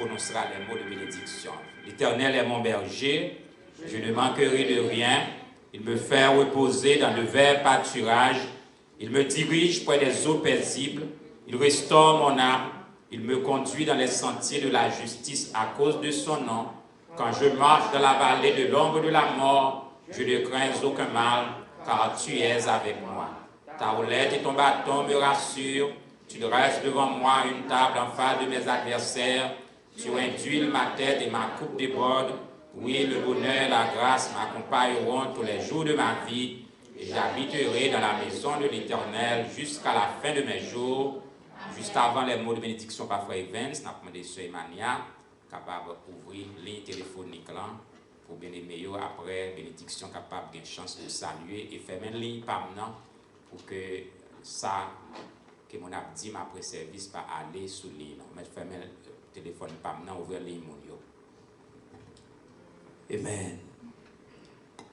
prononcera les mots de bénédiction. L'Éternel est mon berger, je ne manquerai de rien. Il me fait reposer dans de verts pâturages. Il me dirige près des eaux paisibles. Il restaure mon âme. Il me conduit dans les sentiers de la justice à cause de son nom. Quand je marche dans la vallée de l'ombre de la mort, je ne crains aucun mal, car tu es avec moi. Ta roulette et ton bâton me rassurent. Tu dresses devant moi une table en face de mes adversaires. Tu induis ma tête et ma coupe déborde. Oui, le bonheur et la grâce m'accompagneront tous les jours de ma vie. Et j'habiterai dans la maison de l'Éternel jusqu'à la fin de mes jours. Juste avant les mots de bénédiction par Frère Evans, nous avons demandé à Emania capable d'ouvrir ligne téléphonique là pour bien aimer après bénédiction capable de chance de saluer et faire une ligne par maintenant pour que ça que mon a dit après service pas aller sous ligne. Mais faire un téléphone par maintenant ouvrir ligne mon yo. Amen.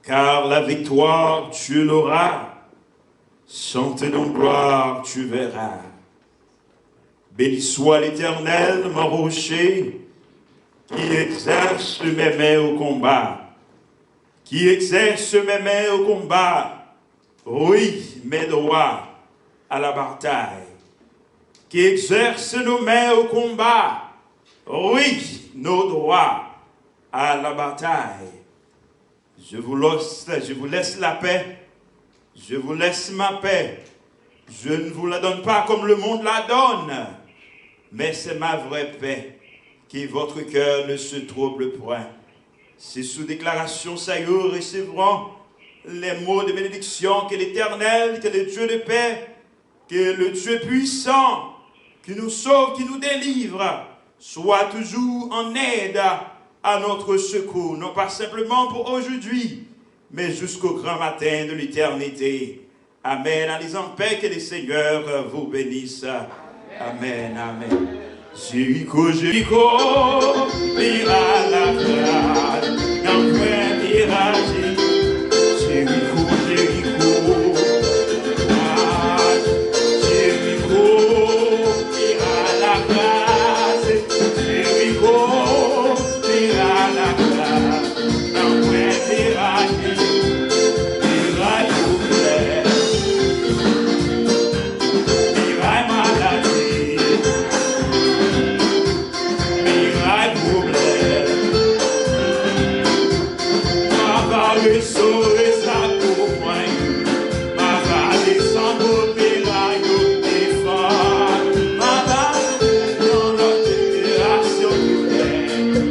Car la victoire tu l'auras, chante donc gloire tu verras. Béni soit l'Éternel, mon rocher, qui exerce mes mains au combat. Qui exerce mes mains au combat. Oui, mes doigts à la bataille. Qui exerce nos mains au combat. Oui, nos doigts à la bataille. Je vous laisse la paix. Je vous laisse ma paix. Je ne vous la donne pas comme le monde la donne. Mais c'est ma vraie paix, que votre cœur ne se trouble point. C'est sous déclaration, ça y est, recevront les mots de bénédiction que l'Éternel, que le Dieu de paix, que le Dieu puissant, qui nous sauve, qui nous délivre, soit toujours en aide à notre secours, non pas simplement pour aujourd'hui, mais jusqu'au grand matin de l'éternité. Amen. Allez en paix, que le Seigneur vous bénisse. Amen, amen. Jéricho, Jéricho, mira la grâce, n'en point mirage. Jéricho, Jéricho, Jéricho, mira la grâce. Jéricho, mira la grâce, n'en point mirage. Mirage ouvert, mirage maladie. Sauver sa compagne, ma va descendre au mirail au défend, ma va dans notre génération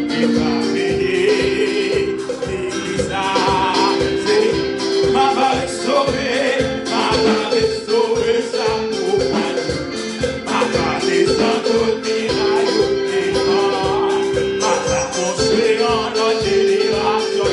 et va bénir l'Église. Ma va restaurer sa compagne, ma va descendre au mirail au défend, ma va construire en notre génération.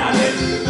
Amen.